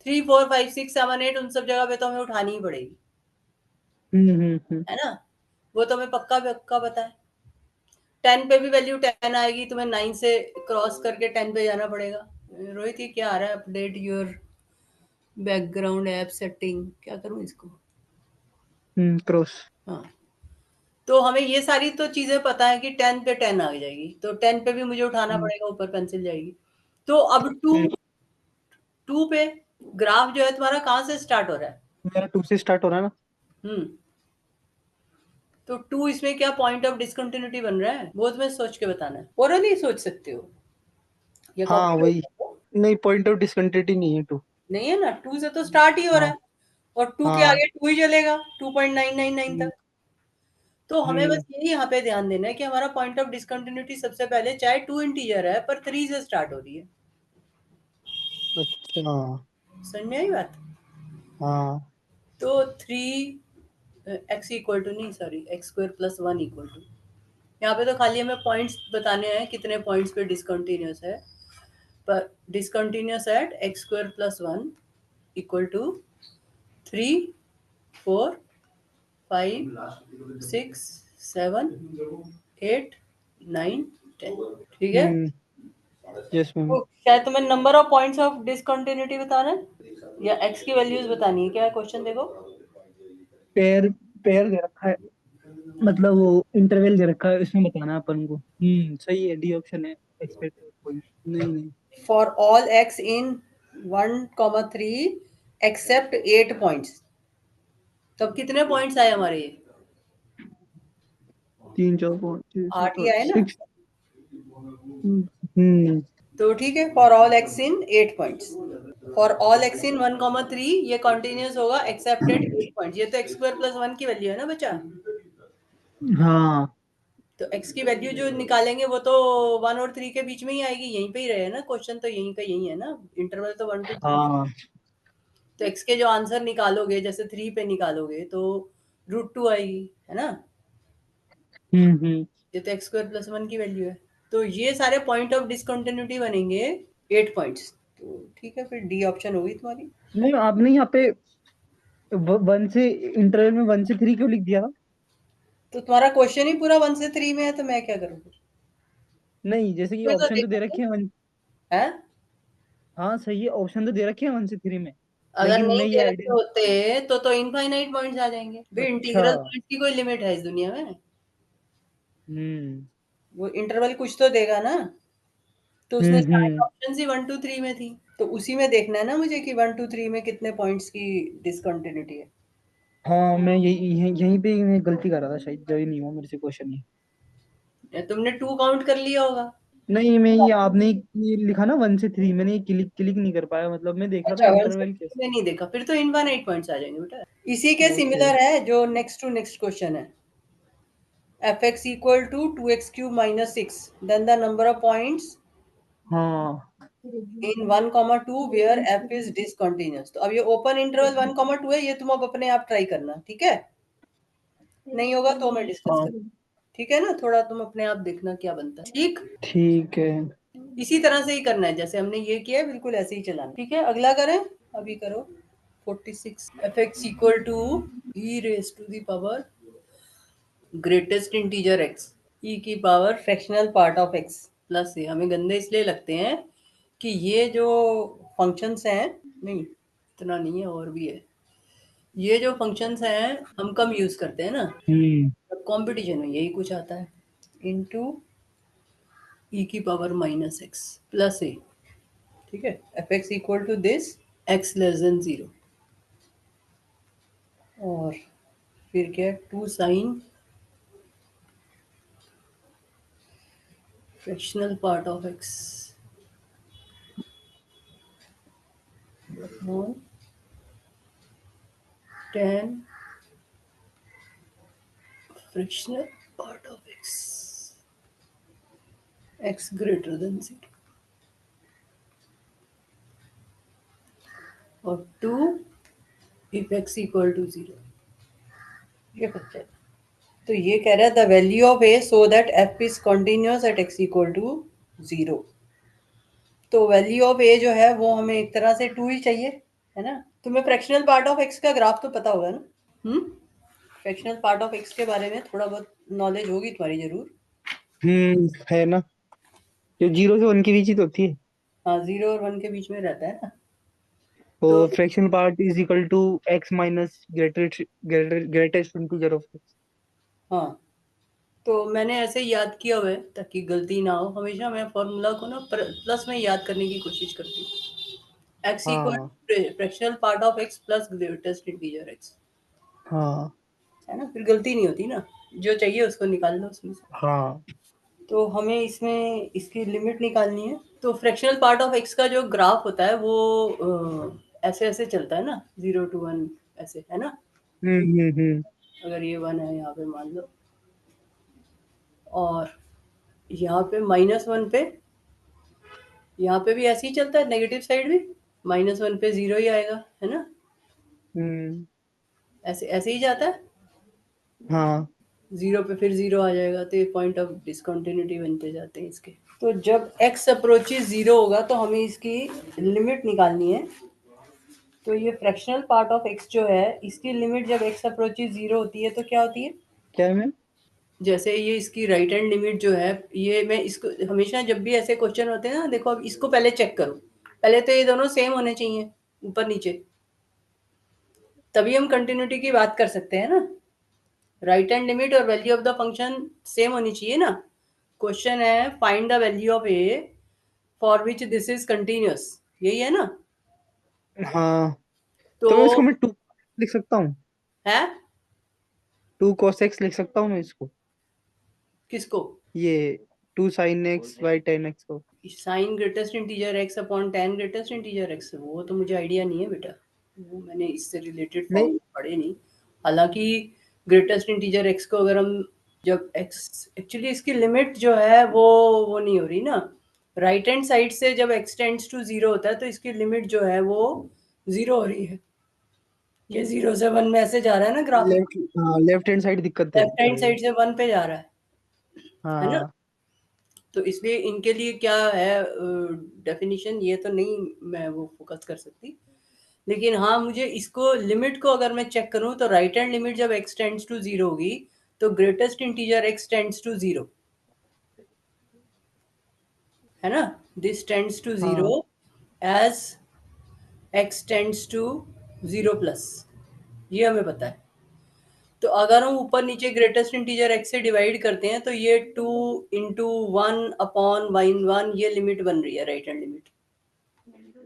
3 4 5 6 7 8 उन सब जगह पे तो हमें उठानी ही पड़ेगी, हम्म। है ना। वो तो हमें पक्का पक्का पता है। 10 पे भी वैल्यू 10 आएगी, तुम्हें 9 से क्रॉस करके 10 पे जाना पड़ेगा। रोहित, ये क्या आ रहा है, update your background app setting, क्या करूं इसको। क्रॉस। हाँ, तो हमें ये सारी तो चीजें पता है कि 10 पे 10 आ जाएगी, तो 10 पे भी मुझे उठाना हम्म। पड़ेगा, ऊपर पेंसिल जाएगी। तो अब टू हम्म। टू पे ग्राफ जो है तुम्हारा कहाँ से स्टार्ट हो रहा है। मेरा 2 से स्टार्ट हो रहा है ना। हम्म तो 2 इसमें क्या पॉइंट ऑफ डिसकंटिन्यूटी बन रहा है, वो तुम्हें सोच के बताना है, और नहीं सोच सकते हो, ये हाँ कॉपी वही। नहीं, पॉइंट ऑफ डिसकंटिन्यूटी नहीं है 2। नहीं है ना, 2 से तो स्टार्ट ही हो रहा हाँ। है। और 2 के हाँ। आगे 2 ही चलेगा, 2.999 हम्म। तक। तो हमें हम्म। बस यही यहाँ पे ध्यान देना है कि हमारा पॉइंट ऑफ डिसकंटिन्यूटी सबसे पहले, चाहे 2 इंटीजर है पर 3 से स्टार्ट हो रही है। अच्छा। समझ में आई बात। हाँ। तो 3 एक्स इक्वल टू, नहीं sorry, x square plus one equal to, यहाँ पे तो खाली हमें पॉइंट्स बताने हैं कितने पॉइंट्स पे डिसकंटिन्यूअस है। पर discontinuous at x square plus one equal to 3 4 5 6 7 8 9 10, ठीक है। हम्म। Yes ma'am. तो शायद तुम्हें number of points of discontinuity बताना है या एक्स की वैल्यूज बतानी है, क्या है क्वेश्चन देखो। पेयर पेयर दे रखा है, मतलब वो इंटरवल दे रखा है, इसमें बताना है अपन को। सही है, डी ऑप्शन है। Expected point. नहीं नहीं। For all x in 1 3 except 8 points. तो अब कितने पॉइंट्स आए हमारे? ये 3 4 5 6 8 7 ही 8 आए ना? 6। हम्म। तो ठीक है, for all x in 8 points, for all x in 1,3 ये कंटिन्यूस होगा एक्सेप्ट एट 8 पॉइंट्स। ये तो एक्स स्क्वायर प्लस 1 की वैल्यू है ना बच्चा? हाँ तो x की वैल्यू जो निकालेंगे वो तो 1 और 3 के बीच में ही आएगी, यहीं पे ही रहे ना, क्वेश्चन तो यहीं का यही है ना, इंटरवल तो 1 to 3। हाँ। तो x के जो आंसर निकालोगे, जैसे 3 पे निकालोगे तो √2 आएगी, है ना? हम्म। ये तो एक्स स्क्वायर प्लस 1 की वैल्यू है। तो ये सारे पॉइंट ऑफ डिसकंटिन्यूटी बनेंगे 8 पॉइंट्स। तो ठीक है, फिर डी ऑप्शन होगी तुम्हारी। नहीं आपने यहाँ पे 1 से 3 क्यों लिख दिया था? तो तुम्हारा क्वेश्चन ही पूरा 1 से 3 में है, तो मैं क्या करूँ फिर? नहीं जैसे कि मैं तो ऑप्शन तो दे देखा रखे हैं वन। है। हाँ सही है, ऑप्शन तो दे रखे हैं 1 से 3 में। अगर लेकिन नहीं मैं ये दे रखे आइडिया। होते तो इनफाइनाइट पॉइंट्स आ जाएंगे भाई। अच्छा। इंटीग्रल पॉइंट्स की कोई लिमिट है इस दुनिया में? हम्म वो इंटरवल कुछ तो देगा ना। तो उसने सारे हम्म। ऑप्शन ही 1 to 3 में थी, तो उसी में देखना है ना मुझे कि 1 to 3 में कितने पॉइंट्स की डिसकंटिन्यूटी है। हाँ मैं यहीं पे मैं गलती कर रहा था शायद, जब ही नहीं हुआ मेरे से क्वेश्चन ये। या तुमने 2 काउंट कर लिया होगा। नहीं मैं ये आपने ये लिखा ना 1 से 3, मैंने ये क्लिक क्लिक नहीं कर पाया, मतलब मैं देख रहा था अच्छा, 1 से इंटरवल 3 कैसे। में नहीं देखा, फिर तो इनफाइनाइट पॉइंट्स आ जाएंगे बेटा। इसी के ओके। सिमिलर है जो नेक्स्ट टू नेक्स्ट क्वेश्चन है। fx equal to 2x cube minus 6, then the number of points हाँ। in 1,2 where f is discontinuous। तो अब ये ओपन इंटरवल 1,2 है, ये तुम अब अपने आप ट्राई करना, ठीक है? नहीं होगा तो मैं डिस्कस हाँ करूँ, ठीक है ना? थोड़ा तुम अपने आप देखना क्या बनता है, ठीक? ठीक है। इसी तरह से ही करना है, जैसे हमने ये किया है बिल्कुल ऐसे ही चलाना, ठीक है? अगला करें, अभी करो 46। F x equal to e raise to the power greatest integer x e की power fractional part of x plus a. हमें गंदे इसलिए लगते हैं कि ये जो फंक्शंस हैं, नहीं इतना नहीं है और भी है, ये जो फंक्शंस हैं हम कम यूज करते हैं ना, हम्म। कंपटीशन में यही कुछ आता है, इनटू ई की power minus x plus a. ठीक है, f x equal to this, x less than 0, और फिर क्या, 2 sine fractional part of x upon tan fractional part of x greater than 0, और 2 if x equal to 0। ये बच्चा है। तो ये कह रहा है the value of a so that f is continuous at x equal to 0। तो वैल्यू ऑफ a जो है वो हमें एक तरह से 2 ही चाहिए, है ना? तुम्हें फ्रैक्शनल पार्ट ऑफ x का ग्राफ तो पता होगा ना? फ्रैक्शनल पार्ट ऑफ x के बारे में थोड़ा बहुत नॉलेज होगी तुम्हारी जरूर। है ना, जो 0 से 1 के बीच ही तो होती है। हाँ, 0 और 1 के बीच में रहता है ना। तो तो fractional part is equal to x minus greatest integer of x. हाँ, तो मैंने ऐसे याद किया हुआ है ताकि गलती ना हो, हमेशा मैं फॉर्मूला को ना प्लस में याद करने की कोशिश करती हूँ। एक्स इक्वल हाँ fractional part of x plus greatest integer x, हाँ है ना? फिर गलती नहीं होती ना, जो चाहिए उसको निकाल लो उसमें से। हाँ। तो हमें इसमें इसकी लिमिट निकालनी है। तो फ्रैक्शनल पार्ट ऑफ एक्स का जो ग्राफ होता है वो ऐसे ऐसे चलता है ना, 0 to 1 ऐसे, है ना? हम्म। अगर ये 1 है यहाँ पे मान लो, और यहाँ पे -1 पे, यहाँ पे भी ऐसे ही चलता है, नेगेटिव साइड भी -1 पे 0 ही आएगा, है ना? हम्म। ऐसे ऐसे ही जाता है, हाँ 0 पे फिर 0 आ जाएगा, तो ये पॉइंट ऑफ डिसकंटिन्यूटी बनते जाते हैं इसके। तो जब x अप्रोचेस 0 होगा तो हमें इसकी लिमिट निकालनी है। तो ये फ्रैक्शनल पार्ट ऑफ x जो है, इसकी लिमिट जब x अप्रोचेस 0 होती है तो क्या होती है? क्या है मैम? जैसे ये इसकी राइट हैंड लिमिट जो है, ये मैं इसको हमेशा जब भी ऐसे क्वेश्चन होते हैं ना, देखो अब इसको पहले चेक करो, पहले तो ये दोनों सेम होने चाहिए ऊपर नीचे, तभी हम कंटिन्यूटी की बात कर सकते हैं ना। राइट हैंड लिमिट और value of the function same होनी चाहिए ना। क्वेश्चन है find the value of A for which this is continuous, यही है ना? हाँ तो तो मैं इसको मैं 2 लिख सकता हूँ। है। 2 cos x लिख सकता हूँ मैं इसको, किसको? ये 2 sin x/tan x को। Sine greatest integer x upon tan greatest integer x, वो तो मुझे आइडिया नहीं है बेटा, वो मैंने इससे रिलेटेड नहीं, फॉर्म पढ़े नहीं। हालांकि ग्रेटेस्ट इंटीजर एक्स को अगर हम, जब एक्स एक्चुअली इसकी लिमिट जो है वो नहीं हो रही ना, राइट हैंड साइड से जब एक्स टेंड्स टू जीरो होता है तो इसकी लिमिट जो है वो जीरो हो रही है। ये 0 से 1 में ऐसे जा रहा है ना ग्राफ, लेफ्ट, हाँ लेफ्ट हैंड साइड दिक्कत दे लेफ्ट हैंड रही है। साइड से 1 पे जा रहा है ना। हाँ तो इसलिए इनके लिए क्या है डेफिनेशन, ये तो नहीं मैं वो फोकस कर सकती। लेकिन हाँ, मुझे इसको लिमिट को अगर मैं चेक करूँ तो राइट हैंड लिमिट जब x टेंड्स टू जीरो होगी तो greatest integer x tends to zero, है ना। दिस टेंड्स टू जीरो हाँ as x tends to zero plus, ये हमें पता है। तो अगर हम ऊपर नीचे ग्रेटेस्ट इंटीजर x से डिवाइड करते हैं तो ये 2 × 1/(1) ये लिमिट बन रही है, राइट हैंड लिमिट,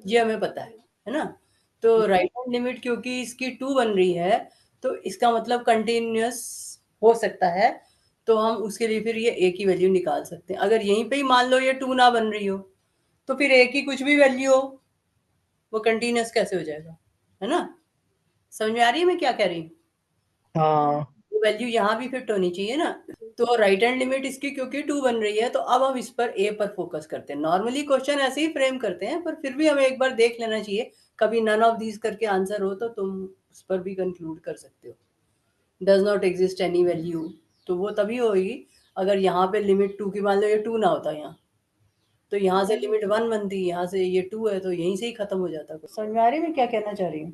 ये हमें पता है ना। तो राइट हैंड लिमिट क्योंकि इसकी 2 बन रही है तो इसका मतलब कंटिन्यूअस हो सकता है, तो हम उसके लिए फिर ये a की वैल्यू निकाल सकते हैं। अगर यहीं पे ही मान लो ये 2 ना बन रही हो तो फिर a की कुछ भी वैल्यू हो वो कंटिन्यूअस कैसे हो जाएगा, है ना। समझ में आ रही है मैं क्या कह रही हूँ? हाँ। वो वैल्यू यहाँ भी फिट होनी चाहिए ना। तो राइट हैंड लिमिट इसकी क्योंकि 2 बन रही है तो अब हम इस पर a पर फोकस करते हैं। नॉर्मली क्वेश्चन ऐसे ही फ्रेम करते हैं पर फिर भी हमें एक बार देख लेना चाहिए, कभी नन ऑफ दीज करके आंसर हो तो तुम उस पर भी कंक्लूड कर सकते हो। Does not exist any value, तो वो तभी होगी अगर यहाँ पे लिमिट 2 की, मान लो ये 2 ना होता यहाँ, तो यहाँ से लिमिट 1 बनती, यहाँ से ये 2 है तो यहीं से ही खत्म हो जाता। समझ में आ रही है मैं क्या कहना चाह रही हूँ?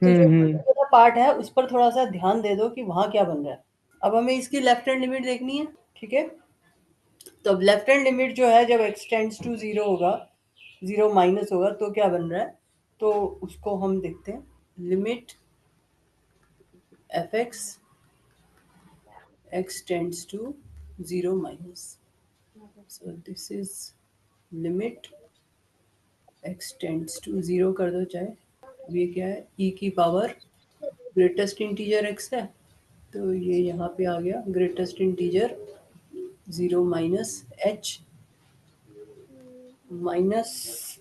तो जो हम्म। पार्ट है उस पर थोड़ा सा ध्यान दे दो कि वहां क्या बन रहा है। अब हमें इसकी लेफ्ट हैंड लिमिट देखनी है, ठीक है। तो अब लेफ्ट हैंड लिमिट जो है जब x टेंड्स टू जीरो होगा, जीरो माइनस होगा तो क्या बन रहा है, तो उसको हम देखते हैं। Limit f x tends to zero minus, so this is limit x tends to zero कर दो चाहे। ये क्या है, e की पावर ग्रेटेस्ट इंटीजर x है तो ये यहाँ पे आ गया greatest integer zero minus h minus,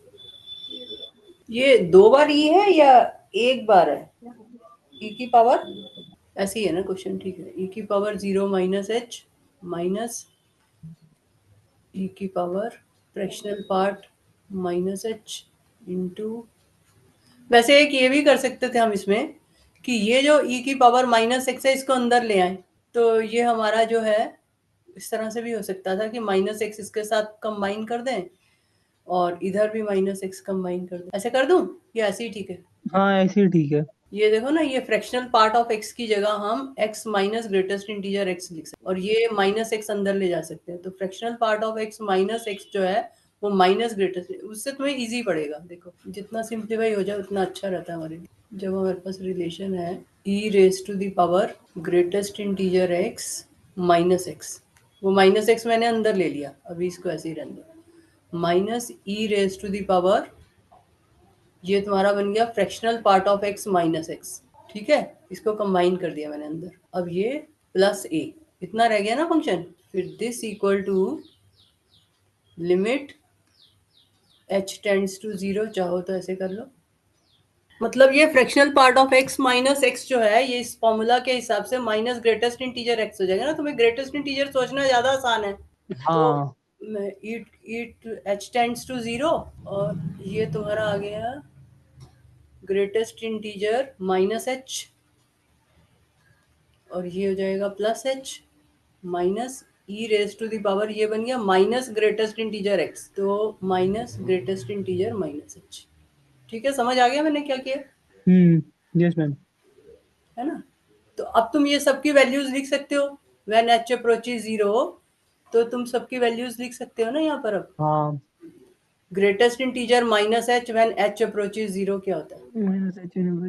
ये 2 बार ई है या 1 बार है, ई की पावर ऐसी ही है ना क्वेश्चन, ठीक है। ई की पावर 0 माइनस एच माइनस ई की power fractional part minus H into, वैसे एक ये भी कर सकते थे हम इसमें कि ये जो ई की पावर माइनस एक्स है इसको अंदर ले आए, तो ये हमारा जो है इस तरह से भी हो सकता था कि माइनस एक्स इसके साथ कंबाइन कर दें और इधर भी माइनस एक्स कंबाइन कर दें। ऐसे कर दूं या ऐसे ही ठीक है? हाँ ऐसे ही ठीक है। ये देखो ना, ये फ्रैक्शनल पार्ट ऑफ x की जगह हम x minus greatest integer x लिख सकते हैं और ये माइनस x अंदर ले जा सकते हैं। तो fractional part of x minus x जो है वो माइनस ग्रेटेस्ट, उससे तुम्हें इजी पड़ेगा। देखो जितना सिंप्लीफाई हो जाए उतना अच्छा रहता है हमारे लिए। जब हमारे पास रिलेशन है e raise to the power greatest integer x minus x, वो माइनस x मैंने अंदर ले लिया, अभी इसको ऐसे ही रहने दो, minus e raise to the power, ये तुम्हारा बन गया fractional part of x minus x, ठीक है। इसको कंबाइन कर दिया मैंने अंदर, अब ये प्लस a, इतना रह गया ना फंक्शन। फिर this equal to limit h tends to zero, चाहो तो ऐसे कर लो। मतलब ये fractional part of x minus x जो है ये इस फॉर्मूला के हिसाब से माइनस ग्रेटेस्ट इंटीजर x हो जाएगा ना। तुम्हें ग्रेटेस्ट इंटीजर सोचना ज्यादा आसान है। तो हाँ it it h tends to zero और ये तुम्हारा आ गया ग्रेटेस्ट इंटीजर माइनस एच और ये हो जाएगा plus h minus e raise to the power, ये बन गया माइनस ग्रेटेस्ट इंटीजर एक्स, तो minus greatest integer minus h. ठीक है, समझ आ गया मैंने क्या किया, यस मैम। है ना। तो अब तुम ये सबकी वैल्यूज लिख सकते हो व्हेन एच अप्रोचेस जीरो, तो तुम सबकी वैल्यूज लिख सकते हो ना यहाँ पर। अब हाँ greatest integer minus h when h approaches zero क्या होता है, when zero,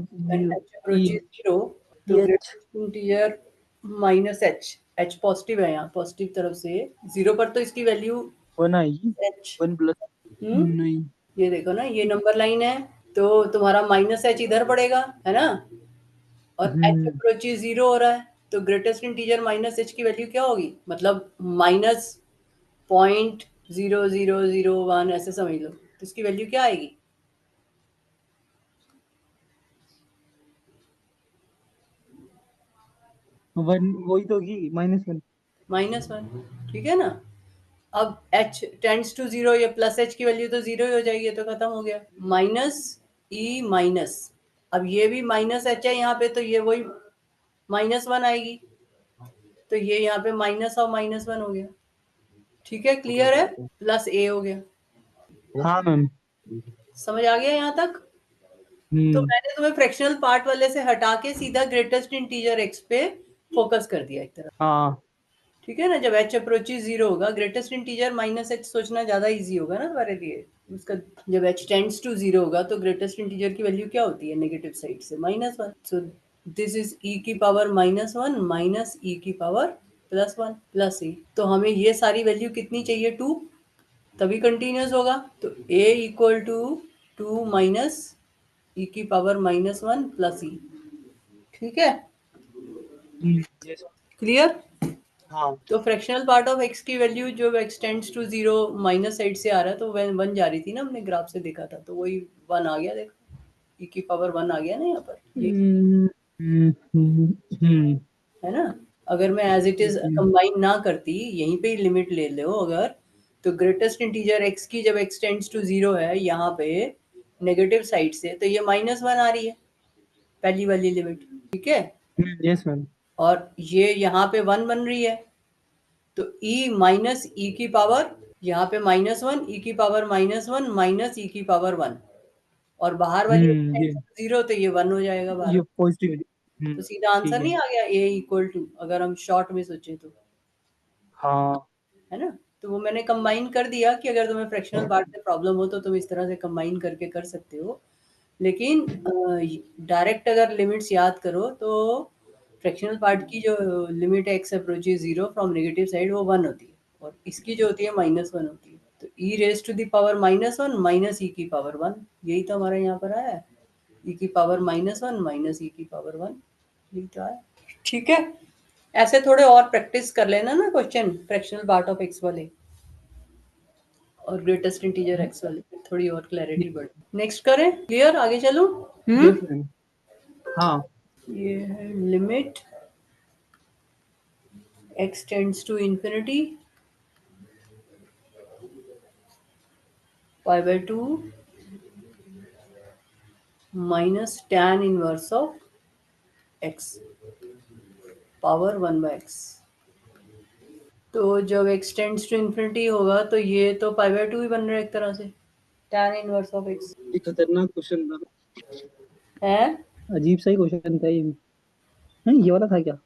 h approaches zero, तो h greatest integer minus h, h positive है यहाँ, पॉजिटिव तरफ से जीरो पर तो इसकी वैल्यू 1 आई एच। 1 प्लस नहीं। ये देखो ना, ये नंबर लाइन है तो तुम्हारा माइनस एच इधर पड़ेगा, है ना। और h अप्रोचेज 0 हो रहा है, तो ग्रेटेस्ट इंटीजर माइनस h की वैल्यू क्या होगी, मतलब माइनस 0.0001 ऐसे समझ लो, तो इसकी वैल्यू क्या आएगी? वन, वही तो होगी -1। -1, ठीक है ना। अब h टेंड्स टू 0, ये प्लस h की वैल्यू तो 0 ही हो जाएगी, तो खत्म हो गया। माइनस e माइनस, अब ये भी माइनस h है यहाँ पे, तो ये वही -1 आएगी, तो ये यहाँ पे माइनस और -1 हो गया। ठीक है, क्लियर है, प्लस a हो गया। हाँ मैम। समझ आ गया यहाँ तक? तो मैंने तुम्हें फ्रैक्शनल पार्ट वाले से हटा के सीधा ग्रेटेस्ट इंटीजर x पे फोकस कर दिया एक तरह। हाँ। ठीक है ना, जब h अप्रोचेज 0 होगा, ग्रेटेस्ट इंटीजर -h सोचना ज्यादा इजी होगा ना तुम्हारे लिए उसका। जब h टेंड्स टू 0 होगा तो ग्रेटेस्ट इंटीजर की वैल्यू क्या होती है नेगेटिव साइड से? -1। सो दिस इज e की पावर -1 माइनस e की पावर +1 प्लस e। तो हमें ये सारी वैल्यू कितनी चाहिए? 2, तभी कंटिन्यूस होगा। तो a equal to 2 minus e की पावर -1 प्लस e। ठीक है, यस। क्लियर? हाँ। तो फ्रैक्शनल पार्ट ऑफ x की वैल्यू जो x tends to 0 minus side से आ रहा है, तो वह 1 जा रही थी ना, हमने ग्राफ से देखा था, तो वही 1 आ गया। देखो e की पावर 1 आ गया ना यहाँ पर, ये है ना। अगर मैं एज इट इज कंबाइन ना करती, यहीं पे ही लिमिट ले लो अगर, तो ग्रेटेस्ट इंटीजर x की जब x टेंड्स टू 0 है यहाँ पे नेगेटिव साइड से, तो ये -1 आ रही है पहली वाली लिमिट। ठीक है, यस मैम। और ये यहाँ पे 1 बन रही है, तो e माइनस ई की पावर, यहाँ पे -1 e की पावर -1 माइनस ई की पावर 1, और बाहर वाली ये 0, तो ये 1 हो जाएगा बाहर। ये पॉजिटिव। तो सीधा आंसर ठीक है। नहीं आ गया a इक्वल टू, अगर हम शॉर्ट में सोचे तो, हाँ। है ना। तो वो मैंने कंबाइन कर दिया कि अगर तुम्हें फ्रैक्शनल पार्ट में प्रॉब्लम हो तो तुम इस तरह से कंबाइन करके कर सकते हो, लेकिन डायरेक्ट अगर लिमिट्स याद करो तो फ्रैक्शनल पार्ट की जो लिमिट है x approaches 0 from negative side, वो 1 होती है, और इसकी जो होती है -1 होती है। तो e raise to the power -1 minus e की पावर 1, यही तो हमारे यहाँ पर आया है, e की पावर -1 माइनस e की पावर 1, यही तो आया। ठीक है, ऐसे थोड़े और प्रैक्टिस कर लेना ना question fractional part of x वाले और ग्रेटेस्ट इंटीजर x वाले, थोड़ी और क्लैरिटी बढ़। नेक्स्ट करें, क्लियर, आगे चलो। Yes ma'am. हाँ। ये है limit x tends to infinity pi by 2 minus tan inverse of x power 1 by x। तो जब x टेंड्स टू इंफिनिटी होगा तो ये तो pi by 2 ही बन रहा है एक तरह से, tan इनवर्स ऑफ x ये खतरनाक क्वेश्चन था। है। अजीब सा ही क्वेश्चन था ये। नहीं, ये वाला था क्या?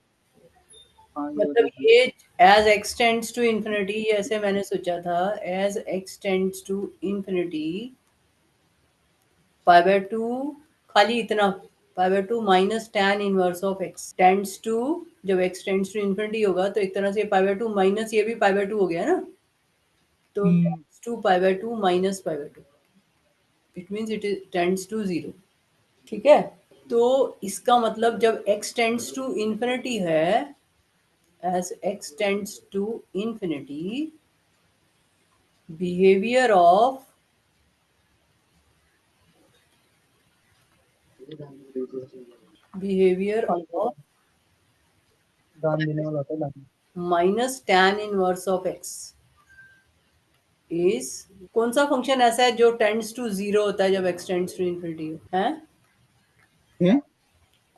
हाँ, ये मतलब वाला था। ये as x tends to infinity, ऐसे मैंने सोचा था, as x tends to infinity pi by 2, खाली इतना, pi by 2 minus tan inverse of x tends to, जब x टेंड्स टू इंफिनिटी होगा तो एक तरह से पाई बाय 2 माइनस ये भी पाई बाय 2 हो गया ना, तो tends to pi by 2 minus pi by 2, it means it is tends to 0। ठीक है, तो इसका मतलब जब x टेंड्स टू इंफिनिटी है, as x tends to infinity, behavior of behavior of दान देने वाला होता है दान। minus tan inverse of x is, कौन सा फंक्शन ऐसा है जो टेंड्स टू 0 होता है जब x टेंड्स टू इंफिनिटी है? है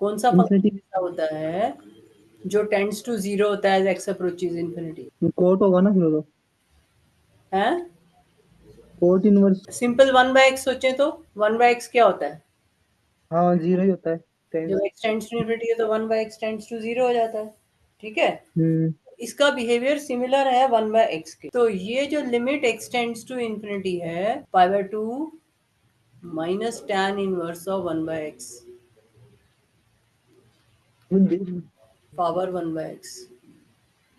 कौन सा फंक्शन इन्फिनिटी। ऐसा होता है जो टेंड्स टू 0 होता है x अप्रोचेज इंफिनिटी? कोट होगा ना फिर तो। है cot inverse. Simple 1 by x सोचे तो 1 बाय x क्या होता है? हाँ, जीरो ही होता है। टेंस। जब x टेंड्स टू इंफिनिटी है तो 1 बाय x टेंड्स टू 0 हो जाता है। ठीक है, हम्म। इसका बिहेवियर सिमिलर है 1 बाय एक्स के। तो ये जो limit x tends to infinity है pi by 2 minus tan inverse of 1 by x power 1 by x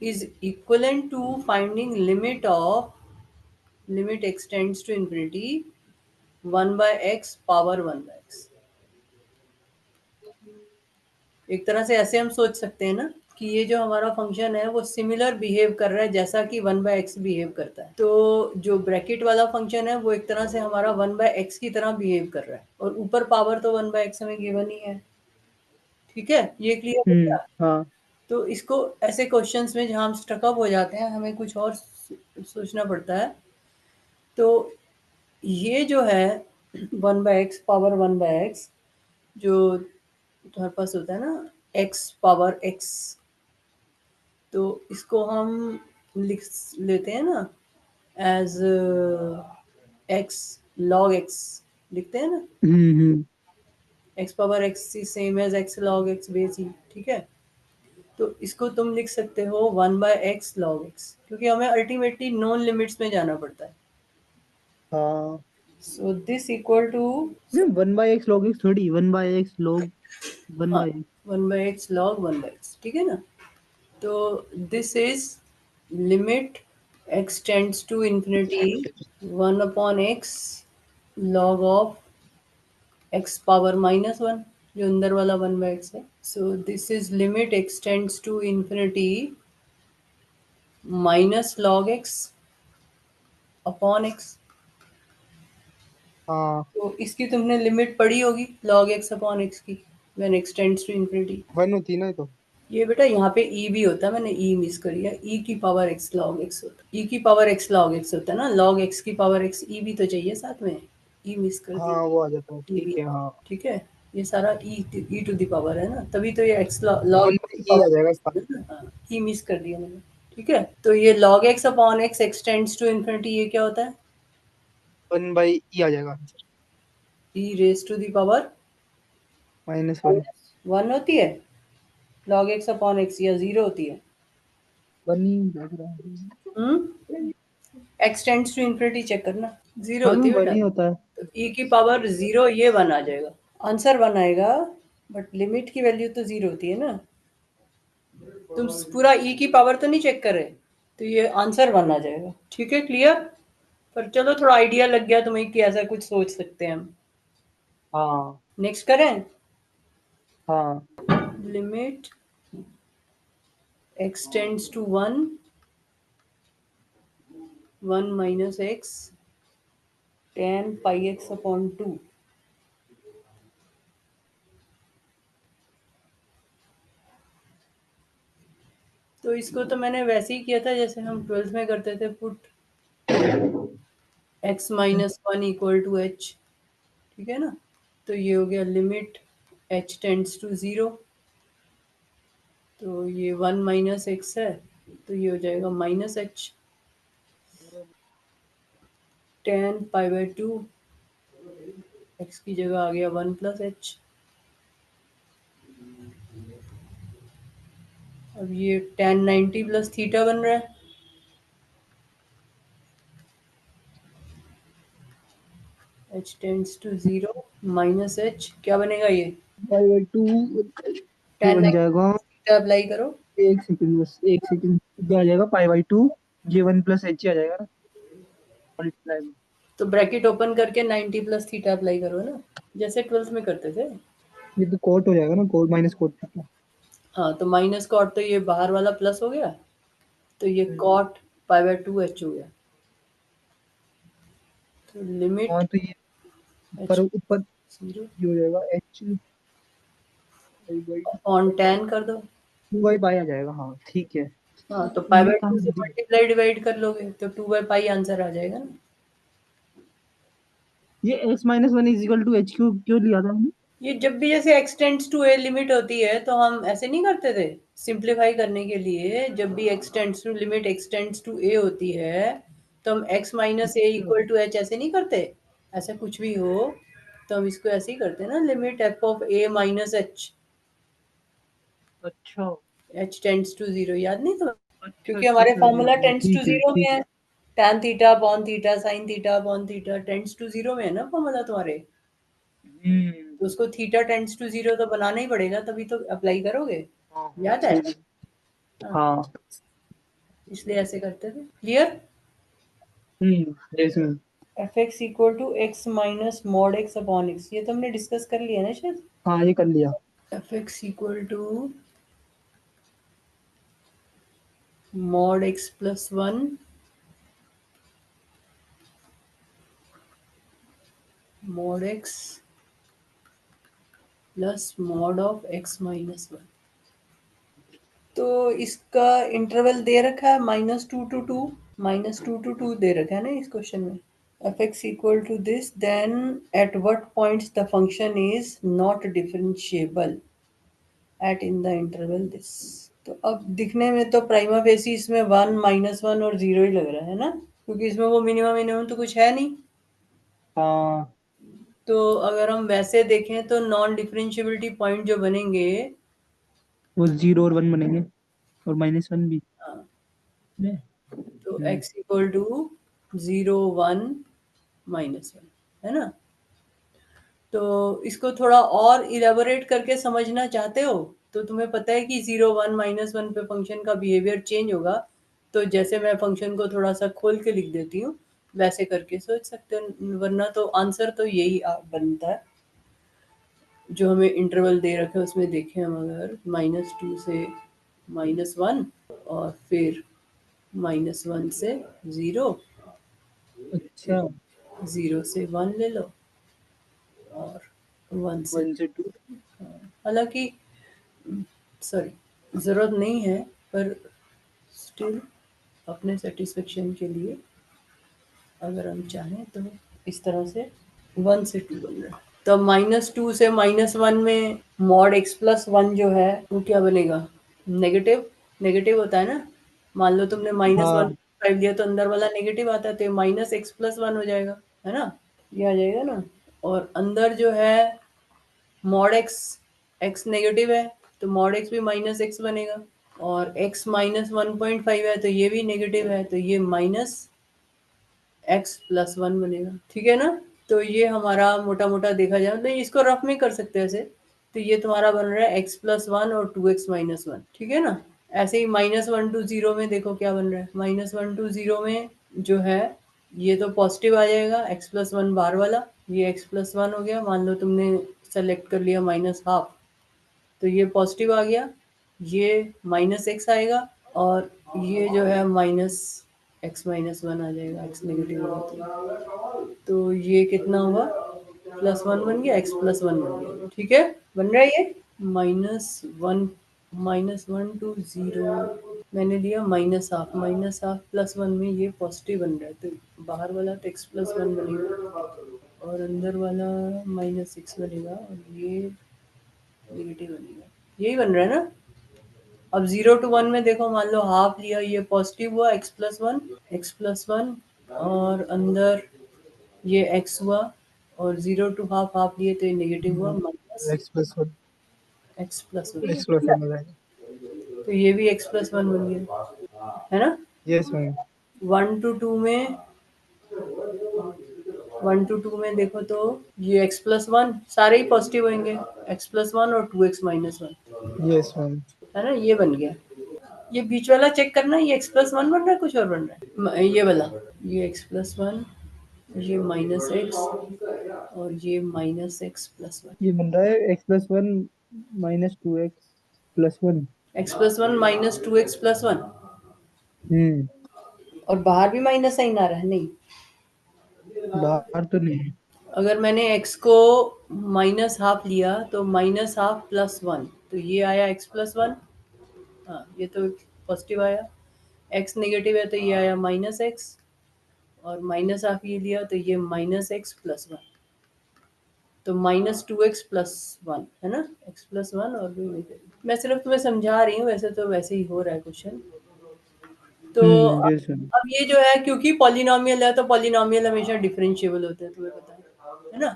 is equivalent to finding limit x tends to infinity 1 by x power 1 by x, एक तरह से ऐसे हम सोच सकते हैं ना कि ये जो हमारा फंक्शन है वो सिमिलर बिहेव कर रहा है जैसा कि 1/x बिहेव करता है। तो जो ब्रैकेट वाला फंक्शन है वो एक तरह से हमारा 1/x की तरह बिहेव कर रहा है, और ऊपर पावर तो 1/x हमें गिवन ही है। ठीक है, ये क्लियर हो गया? हाँ। तो इसको ऐसे क्वेश्चंस में जहाँ हम स्टकअप हो जाते हैं, हमें कुछ और सोचना पड़ता है। तो ये जो है 1/x पावर 1/x जो तुम्हारे पास होता है ना, x पावर x, तो इसको हम लिख लेते हैं ना एज x log x, लिखते हैं ना, x power x same as x log x base ही। ठीक है, तो इसको तुम लिख सकते हो 1/x log x, क्योंकि हमें अल्टीमेटली नॉन लिमिट्स में जाना पड़ता है। हाँ, सो दिस इक्वल टू, नहीं 1/x log x थोड़ी, 1/x log वन हाँ, by x 1/x log 1/x, ठीक है ना। तो this is limit x tends to infinity 1/x log of x power -1, जो अंदर वाला 1/x है। So this is limit x tends to infinity minus log x upon x। हाँ, तो इसकी तुमने लिमिट पढ़ी होगी log x अपॉन x की, when x tends to infinity. 1 होती है ना ये तो। ये बेटा यहाँ पे e भी होता है, मैंने e मिस करी है, e की पावर x log x होता है, e की पावर x log x होता है ना, log x की पावर x, e भी तो चाहिए साथ में, e मिस कर दी, हाँ, वो आ जाता है, e ठीक भी। है, हाँ। ठीक है, ये सारा e टू दी पावर है ना, तभी तो ये x log वन x की ई आ पावर जाएगा इसका। है ना, हाँ, e मिस कर दिया मैंने। ठीक है, तो ये log x upon x x tends to infinity, ये क्या होता है, 1/e आ जाएगा answer. e raise to the power -1। 1 होती है log x अपॉन x, या 0 होती है। 1 ही लग रहा है। x tends to infinity check करना, 0 हाँ, होती है 1 बेटा। ही होता है। तो e की पावर 0, ये 1 आ जाएगा, आंसर 1 आएगा, बट लिमिट की वैल्यू तो 0 होती है ना। तुम पूरा e की पावर तो नहीं चेक कर रहे, तो ये आंसर 1 आ जाएगा। ठीक है, क्लियर। पर चलो थोड़ा आइडिया लग गया तुम्हें कि ऐसा कुछ सोच सकते हैं हम। हाँ, नेक्स्ट करें, हाँ, limit x tends to 1 1 minus x tan pi x upon 2। तो इसको तो मैंने वैसे ही किया था जैसे हम 12th में करते थे, put x minus 1 equal to h। ठीक है ना, तो ये हो गया लिमिट h टेंड्स टू 0, तो ये 1 माइनस एक्स है, तो ये हो जाएगा माइनस एच tan π/2, एक्स की जगह आ गया 1 प्लस एच। अब ये tan 90 प्लस थीटा बन रहा है, h tends to 0 minus h, क्या बनेगा ये, π/2 ये tan बन 90 जाएगा। थीटा अप्लाई करो। एक सेकंड, बस एक सेकंड, क्या आ जाएगा, π/2 j1 + h आ जाएगा ना, मल्टीप्लाई में। तो ब्रैकेट ओपन करके 90 प्लस थीटा अप्लाई करो ना, जैसे 12th में करते थे। ये तो कोट हो जाएगा ना, कोट माइनस कोट थीटा। हाँ, तो माइनस कॉट, तो ये बाहर वाला प्लस हो गया, तो ये कॉट π/2 एच हो गया। तो लिमिट हाँ, तो ये ऊपर एच ऊपर 0 ये हो जाएगा h बाई अपॉन tan कर दो। 2/π आ जाएगा, हाँ ठीक है। हाँ, तो ये π/2 काम से जल्दी। मल्टीप्लाई डिवाइड कर लोगे तो 2/π आंसर आ जाएगा ना। ये x-1 = h क्यों क्यों लिया था हमने? ये जब भी जैसे x tends to a limit होती है तो हम ऐसे नहीं करते थे, सिंप्लीफाई करने के लिए, जब भी x tends to limit x tends to a होती है तो हम x माइनस a अच्छा, इक्वल टू h ऐसे नहीं करते। ऐसा कुछ भी हो तो हम इसको ऐसे ही करते हैं ना, limit f of a minus h, अच्छा, h टेंड्स टू 0, याद नहीं तो, अच्छा, क्योंकि अच्छा, हमारे अच्छा, अच्छा, फॉर्मूला अच्छा, टेंड्स टू ठीक है, 0 में ठीक है, है। tan theta upon theta sine theta upon theta tends to 0 में है ना फॉर्मूला तुम्हारे। हम्म। तो उसको थीटा टेंड्स टू 0 तो बनाना ही पड़ेगा, तभी तो अप्लाई करोगे, हाँ, हाँ, याद है। ठीक है। हाँ, हाँ। इसलिए ऐसे करते थे, क्लियर। जैसे f x equal to x minus mod x upon x, ये तो हमने डिस्कस कर लिया ना शायद। हाँ, ये कर लिया। fx equal to mod x plus 1 mod x plus mod of x minus 1। तो इसका इंटरवल दे रखा है -2 to 2, -2 to 2 दे रखा है ना इस क्वेश्चन में। fx equal to this, then at what points the function is not differentiable at in the interval this। तो अब दिखने में तो प्राइमा फेसी इसमें 1 -1 और 0 ही लग रहा है ना, क्योंकि इसमें वो मिनिमम मिनिमम तो कुछ है नहीं। हाँ, तो अगर हम वैसे देखें तो नॉन डिफरेंशिएबिलिटी पॉइंट जो बनेंगे, वो 0 और 1 बनेंगे, और -1 भी। हाँ, है। तो हम्म। x इक्वल टू 0 1 -1 है ना। तो इसको थोड़ा और इलेबोरेट करके समझना चाहते हो तो तुम्हें पता है कि 0 1 -1 पे फंक्शन का बिहेवियर चेंज होगा। तो जैसे मैं फंक्शन को थोड़ा सा खोल के लिख देती हूँ, वैसे करके सोच सकते हो, वरना तो आंसर तो यही बनता है जो हमें इंटरवल दे रखे है उसमें। देखें हम अगर -2 से -1 और फिर -1 से 0, अच्छा, 0 से 1 ले लो और 1 से 1 से 2। हालांकि सॉरी ज़रूरत नहीं है, पर स्टिल अपने सेटिस्फेक्शन के लिए अगर हम चाहें तो इस तरह से 1 से 2 बन रहा है। तो -2 से -1 में मॉड x प्लस 1 जो है वो क्या बनेगा, नेगेटिव। नेगेटिव होता है ना, मान लो तुमने हाँ, -1.5 दिया तो अंदर वाला नेगेटिव आता है, तो माइनस एक्स प्लस 1 हो जाएगा, है ना, ये आ जाएगा ना। और अंदर जो है मॉड एक्स, एक्स नेगेटिव है तो मॉड एक्स भी -x बनेगा, और x -1.5 है तो ये भी नेगेटिव है, तो ये -x+1 बनेगा, ठीक है ना। तो ये हमारा मोटा मोटा देखा जाए तो इसको रफ में कर सकते हैं ऐसे। तो ये तुम्हारा बन रहा है x+1 और 2x-1, ठीक है ना। ऐसे ही -1 to 0 में देखो क्या बन रहा है, -1 to 0 में जो है ये तो पॉजिटिव आ जाएगा, x+1 बाहर वाला, ये x+1 हो गया। मान लो तुमने सेलेक्ट कर लिया -12, तो ये पॉजिटिव आ गया, ये -x आएगा, और ये जो है -x-1 आ जाएगा, x नेगेटिव होगा तो ये कितना होगा, +1 बन गया, x+1 बन गया, ठीक है। बन रहा है ये -1 -1 to 0 मैंने दिया -12, -12+1 में ये पॉजिटिव बन रहा है, तो बाहर वाला तो x+1 बनेगा और अंदर वाला -6 बनेगा, और ये नेगेटिव बनेगा, यही बन रहा है ना। अब 0 to 1 में देखो, मान लो हाफ लिया, ये पॉजिटिव हुआ x+1 और अंदर ये x हुआ, और 0 to हाफ हाफ लिए तो ये नेगेटिव हुआ, माइनस x+1, x+1, x+1 हो जाएगा। तो ये भी x+1 बन गया, है ना। Yes ma'am. 1 to 2 में 1 to 2 में देखो तो ये x+1 सारे ही पॉजिटिव होंगे, x+1 और 2x-1, यस मैम। है ना, ये बन गया। ये बीच वाला चेक करना, ये x+1 बन रहा है, कुछ और बन रहा है, ये वाला, ये x+1, ये -x और ये -x+1, ये बन रहा है x+1 -2x+1। x+1 -2x+1, हम्म। और बाहर भी माइनस साइन आ रहा है, नहीं। बाहर तो नहीं है। अगर मैंने x को -12 लिया तो -12+1, तो ये आया x+1, हाँ ये तो पॉजिटिव आया। x नेगेटिव है तो ये आया -x, और -12 ये लिया तो ये -x+1, तो -2x+1 है ना, x+1 और भी मैं सिर्फ तुम्हें समझा रही हूँ, वैसे तो वैसे ही हो रहा है क्वेश्चन। तो यस मैम। अब ये जो है, क्योंकि पॉलिनोमियल है तो पॉलिनोमियल हमेशा डिफरेंशिएबल होते हैं, तुम्हें पता है ना।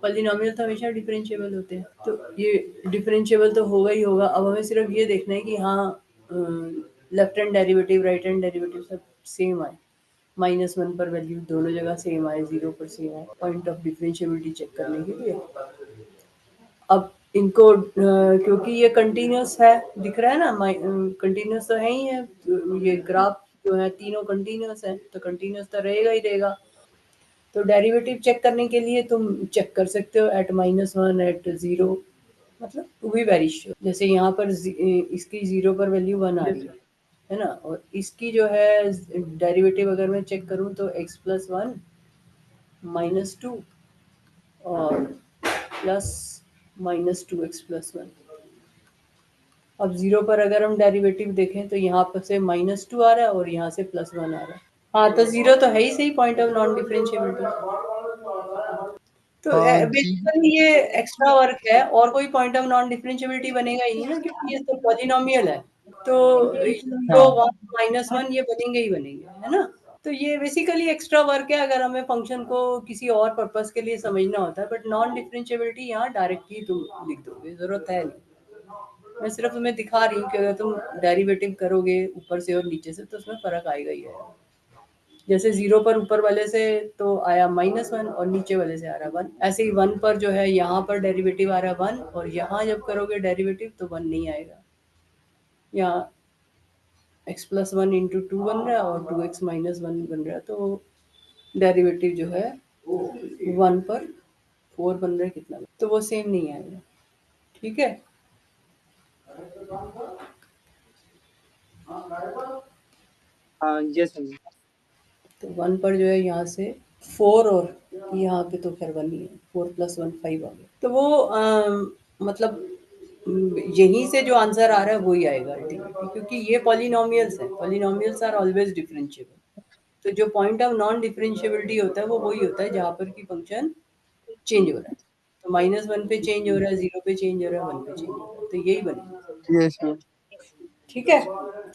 पॉलिनोमियल तो हमेशा डिफरेंशिएबल होते हैं, तो ये डिफरेंशिएबल तो होगा ही होगा। अब हमें सिर्फ ये देखना है कि हाँ left hand derivative right hand derivative सब सेम आए, -1 पर वैल्यू दोनों जगह सेम आए, 0 पर सेम आए, पॉइंट ऑफ डिफरेंशिएबिलिटी चेक करने के लिए। अब इनको क्योंकि ये कंटिन्यूस है, दिख रहा है ना, कंटिन्यूस तो है ही है, तो ये ग्राफ जो है तीनों कंटिन्यूस है, तो कंटिन्यूस तो रहेगा ही रहेगा। तो डेरिवेटिव चेक करने के लिए तुम चेक कर सकते हो एट -1 एट 0, मतलब टू बी वेरी श्योर। जैसे यहाँ पर इसकी 0 पर वैल्यू 1 आ रही है ना, और इसकी जो है डेरिवेटिव अगर मैं चेक करूँ तो x प्लस 1 माइनस 2 और प्लस माइनस 2x प्लस 1। अब 0 पर अगर हम डेरिवेटिव देखें तो यहाँ पर से -2 आ रहा है और यहाँ से +1 आ रहा है। हाँ, तो 0 तो है ही सही पॉइंट ऑफ नॉन डिफरेंशिएबिलिटी। तो हाँ जी। बेसिकली ये एक्स्ट्रा वर्क है, और कोई पॉइंट ऑफ नॉन डिफरेंशिएबिलिटी बनेगा ही नहीं ना, क्योंकि ये तो पॉलिनोमियल है। तो जो हाँ 1 -1 ये बनेंगे ही बनेंगे, है ना। तो ये बेसिकली एक्स्ट्रा वर्क है अगर हमें फंक्शन को किसी और पर्पस के लिए समझना होता है, बट नॉन डिफरेंशिएबिलिटी यहाँ डायरेक्ट ही तुम लिख दोगे, जरूरत है नहीं। मैं सिर्फ तुम्हें दिखा रही हूँ कि अगर तुम डेरिवेटिव करोगे ऊपर से और नीचे से तो उसमें फर्क आएगा ही आएगा। जैसे 0 पर ऊपर वाले से तो आया -1 और नीचे वाले से आ रहा है 1। ऐसे ही 1 पर जो है यहाँ पर डेरिवेटिव आ रहा है 1, और यहाँ जब करोगे डेरिवेटिव तो 1 नहीं आएगा। यहाँ x प्लस 1 इंटू 2 बन रहा है और 2x माइनस 1 बन रहा है, तो डेरिवेटिव जो है 1 पर 4 बन रहा है, कितना, तो वो सेम नहीं आएगा। ठीक है। हाँ, ये सही। तो 1 पर जो है यहाँ से 4, और यहाँ पे तो खैर 1 ही है, 4 प्लस 1 5 आ गया। तो वो मतलब यहीं से जो आंसर आ रहा है वही आएगा अल्टीमेटली, क्योंकि ये पॉलिनोमियल्स हैं, पॉलिनोमियल्स आर ऑलवेज डिफरेंशिएबल। तो जो पॉइंट ऑफ नॉन डिफरेंशिएबिलिटी होता है वो वही होता है जहाँ पर की फंक्शन चेंज हो रहा है। तो -1 पे चेंज हो रहा है, 0 पे चेंज हो रहा है, 1 पे चेंज हो रहा है, तो यही बनेगा। ये सही। ठीक है।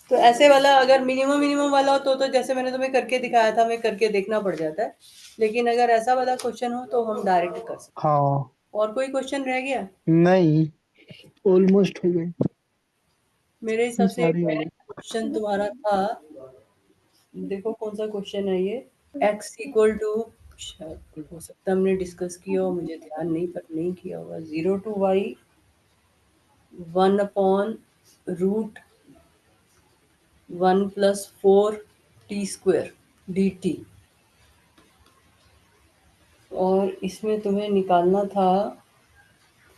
तो ऐसे वाला अगर मिनिमम मिनिमम वाला हो तो जैसे मैंने तुम्हें करके दिखाया था, हमें करके देखना पड़ जाता है। लेकिन अगर ऐसा वाला क्वेश्चन हो तो हम डायरेक्ट कर सकते। हाँ। और कोई क्वेश्चन रह गया? नहीं, ऑलमोस्ट हो गई। मेरे इतनी हिसाब से सारी हो गई। क्वेश्चन तुम्हारा था, देखो कौन सा क्वेश्चन है ये। x इक्वल टू, शायद हो सकता है हमने डिस्कस किया हो, मुझे ध्यान नहीं, पर नहीं किया होगा। 0 to y 1 upon root 1 plus 4 t square d t. और इसमें तुम्हें निकालना था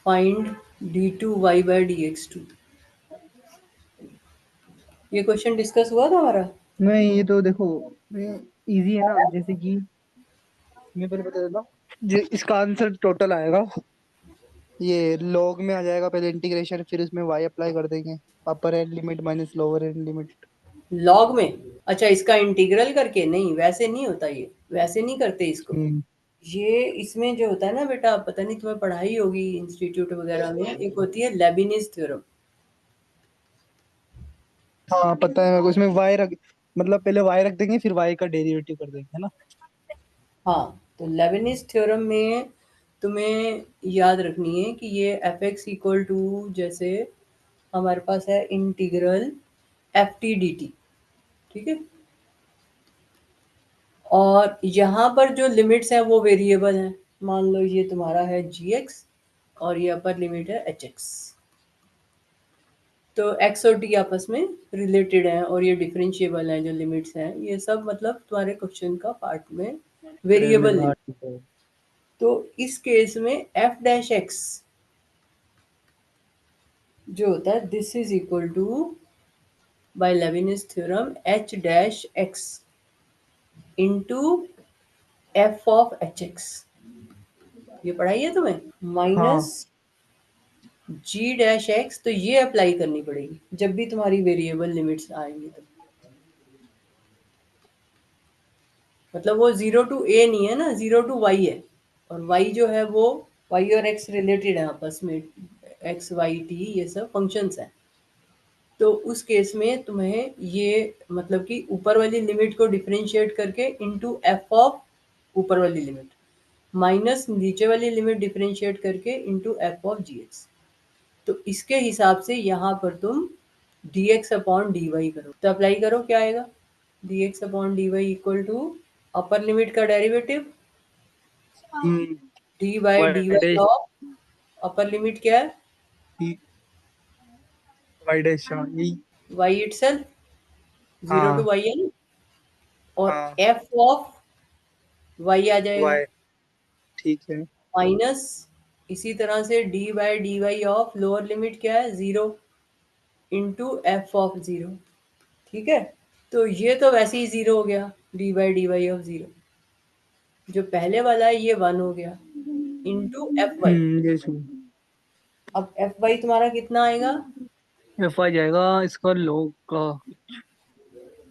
find d two y by d x two. ये क्वेश्चन डिस्कस हुआ था हमारा। नहीं, ये तो देखो इजी है ना। जैसे कि मैं पहले बता देता हूँ, जो इसका आंसर टोटल आएगा, ये लॉग में आ जाएगा। पहले इंटीग्रेशन, फिर उसमें y अप्लाई कर देंगे। Upper end limit minus lower end limit. Log में? अच्छा, इसका इंटीग्रल करके? नहीं, वैसे नहीं होता ये, वैसे नहीं करते इसको। हम्म। ये इसमें जो होता है ना बेटा, पता नहीं तुम्हें पढ़ाई होगी इंस्टीट्यूट वगैरह में, एक होती है लेबिनिज थ्योरम। हाँ, पता है मेरे को। इसमें y रख, मतलब पहले y रख देंगे, फिर y का डेरिवेटिव कर देंगे, है ना। हाँ, तो लेबिनिज थ्योरम में तुम्हें याद रखनी है कि ये एफ एक्स इक्वल टू, जैसे हमारे पास है integral F T D T. ठीक है। और यहाँ पर जो लिमिट्स हैं वो वेरिएबल हैं। मान लो ये तुम्हारा है जी एक्स और ये अपर लिमिट है एच एक्स। तो एक्स और टी आपस में रिलेटेड हैं और ये डिफरेंशिएबल हैं, जो लिमिट्स हैं ये सब मतलब तुम्हारे क्वेश्चन का पार्ट में वेरिएबल लिमिट। तो इस केस में एफ डैश एक्स जो होता है, this is equal to by Leibniz theorem h dash x into f of h x. ये पढ़ाई है तुम्हें। हाँ। माइनस जी डैश एक्स, तो ये अप्लाई करनी पड़ेगी जब भी तुम्हारी वेरिएबल लिमिट्स आएंगी तो। मतलब वो 0 टू ए नहीं है ना, 0 टू वाई है। और वाई जो है वो, वाई और एक्स रिलेटेड है आपस में, एक्स वाई टी ये सब फंक्शंस हैं। तो उस केस में तुम्हें ये मतलब कि ऊपर वाली लिमिट को डिफरेंशिएट करके इनटू एफ ऑफ ऊपर वाली लिमिट माइनस नीचे वाली लिमिट डिफरेंशिएट करके into f of g x. तो इसके हिसाब से यहाँ पर तुम d x upon d y करो, तो अप्लाई करो, क्या आएगा। D x upon d y equal to upper limit का डेरिवेटिव हम्म। D by d y y dash, of upper limit क्या है, वाई डैश, हाँ यही। वाई इटसेल्फ, 0 टू हाँ। वाई है ना। और हाँ। एफ ऑफ वाई आ जाएगा वाई। ठीक है। माइनस इसी तरह से d by d y of lower limit क्या है 0 इंटू एफ ऑफ 0, ठीक है। तो ये तो वैसे ही 0 हो गया, d by d y of 0। जो पहले वाला है ये 1 हो गया इंटू एफ वाई। ये अब एफ वाई तुम्हारा कितना आएगा एफ आ जाएगा इसका लोग का।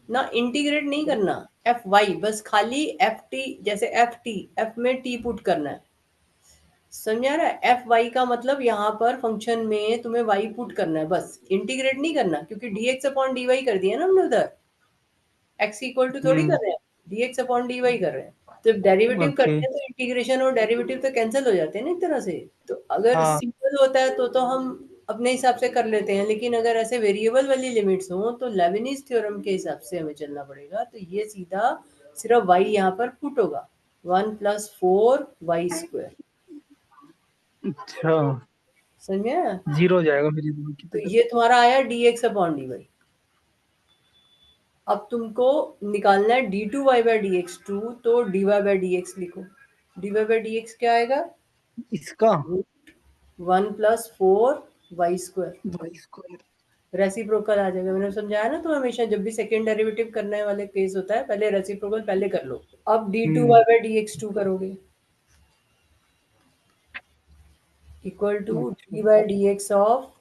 ना, इंटीग्रेट नहीं करना, एफ वाई बस खाली एफ टी, जैसे एफ टी, एफ में टी पुट करना है, समझा रहा है। एफ वाई का मतलब यहाँ पर फंक्शन में तुम्हें वाई पुट करना है, बस इंटीग्रेट नहीं करना, क्योंकि d x upon d y कर दिया ना हमने उधर, एक्स इक्वल टू थोड़ी कर रहे हैं, d x upon d y कर रहे हैं। तो डेरिवेटिव ओके। करते हैं तो इंटीग्रेशन और डेरिवेटिव तो कैंसिल हो जाते हैं ना एक तरह से। तो अगर हाँ। सिंपल होता है तो हम अपने हिसाब से कर लेते हैं, लेकिन अगर ऐसे वेरिएबल वाली लिमिट्स हो तो लेबनिज थ्योरम के हिसाब से हमें चलना पड़ेगा। तो ये सीधा सिर्फ y यहाँ पर पुट होगा, 1+4y², अच्छा, समझ में आया? जीरो हो जाएगा फिर ये दोनों की तो तरफ। ये तुम्हारा आया dx अपॉन dy। अब तुमको निकालना है d2y/dx, तो dy/dx लिखो। dy/dx क्या आएगा, इसका 1+4y²। Y square. रेसिप्रोकल आ जाएगा, मैंने समझाया ना, तो हमेशा जब भी सेकेंड डेरिवेटिव करने वाले केस होता है पहले रेसिप्रोकल पहले कर लो। अब d2y/dx करोगे equal to d/dx of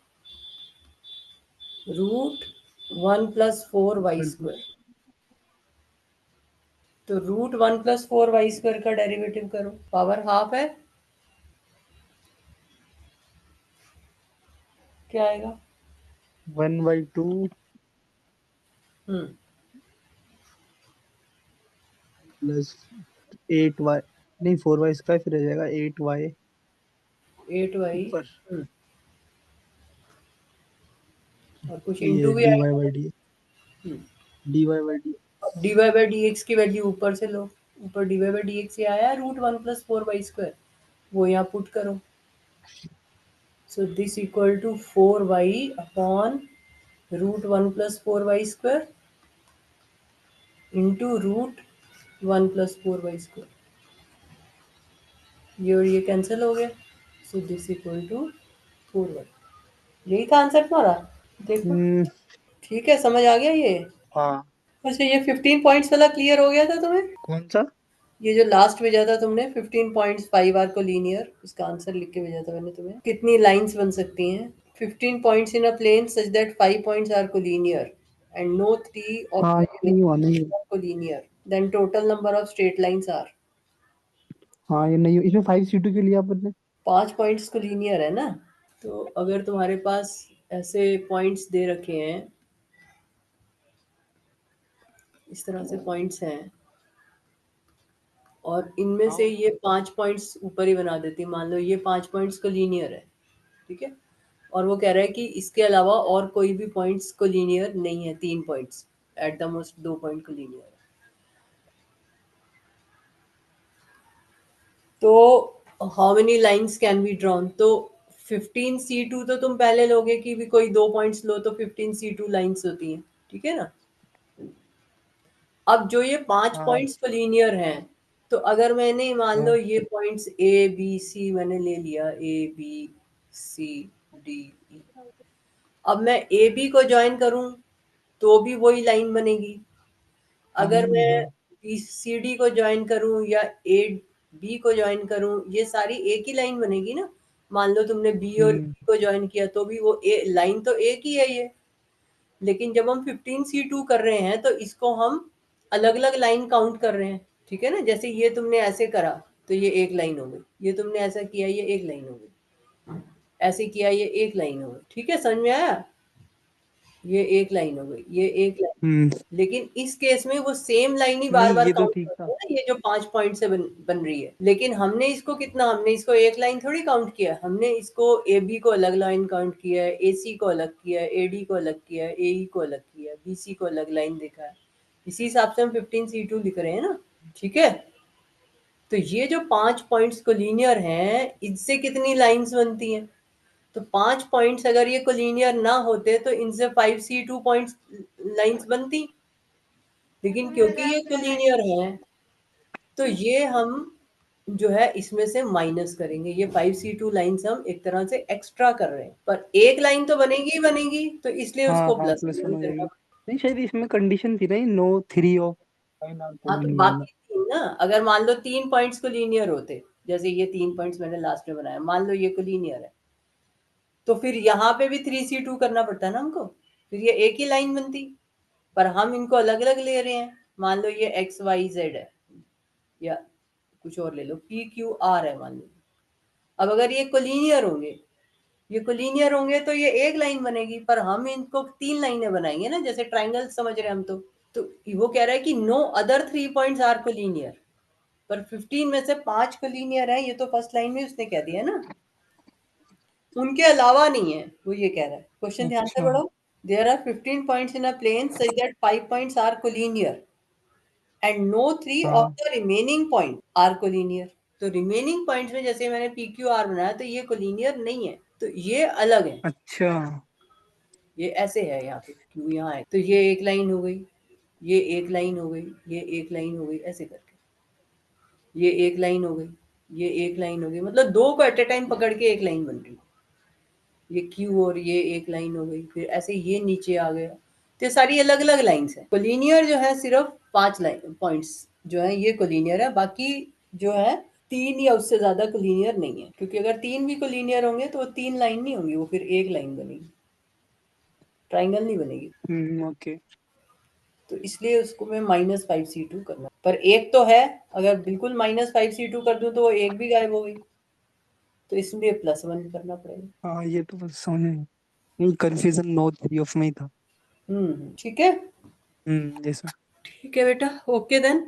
root 1+4y²। तो रूट 1+4y² का डेरिवेटिव करो, पावर हाफ है, क्या आएगा? 1/2 हम्म प्लस 8y, नहीं 4y स्क्वायर फिर आ जाएगा 8y 8y। ऊपर। और कुछ ये इंटू भी dy आएगा। By D, hmm, dy by D. अब dy/dx की वैल्यू ऊपर से लो, ऊपर dy/dx ये आया रूट 1+4y², वो यहाँ पुट करो। So this equal to 4y upon root 1+4y² into root 1+4y²। ये और ये कैंसिल हो गया, सो दिस इक्वल टू 4y। यही था आंसर तुम्हारा, देखो। ठीक है, समझ आ गया ये? हाँ। अच्छा, ये 15 पॉइंट्स वाला क्लियर हो गया था तुम्हें? कौन सा? ये जो लास्ट भेजा था तुमने 15 पॉइंट्स 5 आर को लीनियर, इसका आंसर लिख के भेजा था मैंने तुम्हें, कितनी लाइंस बन सकती हैं 15 points in a plane such that 5 points are collinear and no 3 of हाँ ये नहीं हुआ, नहीं हुआ। Collinear, then total number of straight lines are. हाँ ये नहीं हुआ। इसमें 5 C2 के लिए आपने। 5 पॉइंट्स कोलिनियर है ना। तो अगर तुम्हारे पास ऐसे पॉइंट्स दे रखे हैं, इस तरह से पॉइंट्स हैं, और इनमें से हाँ। ये 5 पॉइंट्स ऊपर ही बना देती, मान लो ये 5 पॉइंट्स कोलिनियर है, ठीक है, और वो कह रहा है कि इसके अलावा और कोई भी पॉइंट्स को लीनियर नहीं है, 3 points, at the most 2 point को लीनियर है। तो how many lines can be drawn, तो 15C2 तो तुम पहले लोगे कि भी कोई 2 पॉइंट्स लो तो 15C2 लाइंस होती हैं, ठीक है ना। अब जो ये 5 हाँ। पॉइंट्स को लीनियर हैं, तो अगर मैंने मान लो हाँ। ये पॉइंट्स ए बी सी मैंने ले लिया, A B C D E, अब मैं ए बी को ज्वाइन करूं तो भी वही लाइन बनेगी। अगर मैं हाँ। बी सी डी को ज्वाइन करूं या ए बी को ज्वाइन करूं, ये सारी एक ही लाइन बनेगी ना। मान लो तुमने बी और हम्म। ई को ज्वाइन किया तो भी वो ए लाइन तो एक ही है ये। लेकिन जब हम 15C2 कर रहे हैं तो इसको हम अलग अलग लाइन काउंट कर रहे हैं, ठीक है ना। जैसे ये तुमने ऐसे करा तो ये एक लाइन हो गई, ये तुमने ऐसा किया ये एक लाइन हो गई, ऐसे किया ये एक लाइन हो गई, ठीक है, समझ में आया? ये एक लाइन हो गई, ये एक लाइन। हम्म। लेकिन इस केस में वो सेम लाइन ही बार नहीं बार ये तो काउंट ठीक करते था। हैं ना, ये जो 5 पॉइंट से बन रही है। लेकिन हमने इसको एक लाइन थोड़ी काउंट किया, हमने इसको ए बी को अलग लाइन काउंट किया है, ए सी को अलग किया है, ए डी को अलग किया है, ए ई को अलग किया है, बी सी को अलग लाइन देखा है। इसी हिसाब से हम 15C2 लिख रहे हैं ना, ठीक है। तो ये जो 5 पॉइंट्स कोलिनियर हैं, इनसे कितनी लाइंस बनती हैं? तो 5 पॉइंट्स अगर ये कोलिनियर ना होते तो इनसे 5C2 पॉइंट्स लाइंस बनती। लेकिन क्योंकि ये कोलिनियर है तो ये हम जो है इसमें से माइनस करेंगे। ये 5C2 लाइन हम एक तरह से एक्स्ट्रा कर रहे हैं, पर एक लाइन तो बनेगी ही बनेगी, तो इसलिए हाँ उसको हाँ, प्लस +1 वन हो करना। जाएगी। नहीं, शायद इसमें कंडीशन थी ना, नो 3 ऑफ फाइन आर हाँ, तो कोलिनियर। बाकी तीन ना, अगर मान लो 3 पॉइंट्स को लीनियर होते, जैसे ये 3 पॉइंट्स मैंने लास्ट में बनाया, मान लो ये को लीनियर है, तो फिर यहाँ पे भी 3C2 करना पड़ता ना हमको, फिर ये एक ही लाइन बनती। पर हम इनको अलग अलग ले रहे हैं। मान लो ये XYZ है, या कुछ और ले लो, PQR है मान लो। अब अगर ये कोलिनियर होंगे, ये कोलिनियर होंगे तो ये एक लाइन बनेगी, पर हम इनको 3 लाइनें बनाएंगे ना, जैसे ट्राइंगल समझ रहे हैं हम। तो वो कह रहा है कि no other 3 points are collinear, पर 15 में से 5 कोलिनियर है, ये तो फर्स्ट लाइन में उसने कह दिया ना, उनके अलावा नहीं है, वो ये कह रहा है। क्वेश्चन ध्यान से अच्छा। पढ़ो। There are 15 points in a plane such that 5 points are collinear and no 3 of हाँ। The remaining point are collinear. तो रिमेनिंग पॉइंट्स में जैसे मैंने PQR बनाया, तो ये कोलिनियर नहीं है, तो ये अलग है। अच्छा। ये ऐसे है, यहाँ पे क्यों यहाँ है, तो ये एक लाइन हो गई, ये एक लाइन हो गई, ये एक लाइन हो गई, ऐसे करके ये एक लाइन हो गई, ये एक लाइन हो गई, मतलब दो को एट ए टाइम पकड़ के एक लाइन बन रही। ये क्यू और ये एक लाइन हो गई, फिर ऐसे ये नीचे आ गया। तो ये सारी अलग अलग लाइंस है। कोलिनियर जो है सिर्फ 5 लाइन पॉइंट्स जो है ये कोलिनियर है, बाकी जो है 3 या उससे ज्यादा कोलिनियर नहीं है, क्योंकि अगर 3 भी कोलिनियर होंगे तो वो 3 लाइन नहीं होंगी, वो फिर एक लाइन बनेगी, ट्राइंगल नहीं बनेगी। ओके। तो इसलिए उसको मैं -5C2 करना, पर एक तो है, अगर बिल्कुल -5C2 कर दूं तो वो एक भी गायब हो गई, तो इसलिए +1 करना पड़ेगा। हाँ, ये तो बस समझ में नहीं, कंफ्यूजन नो 3 ऑफ में ही था। ठीक है। जैसा। ठीक है बेटा, ओके देन।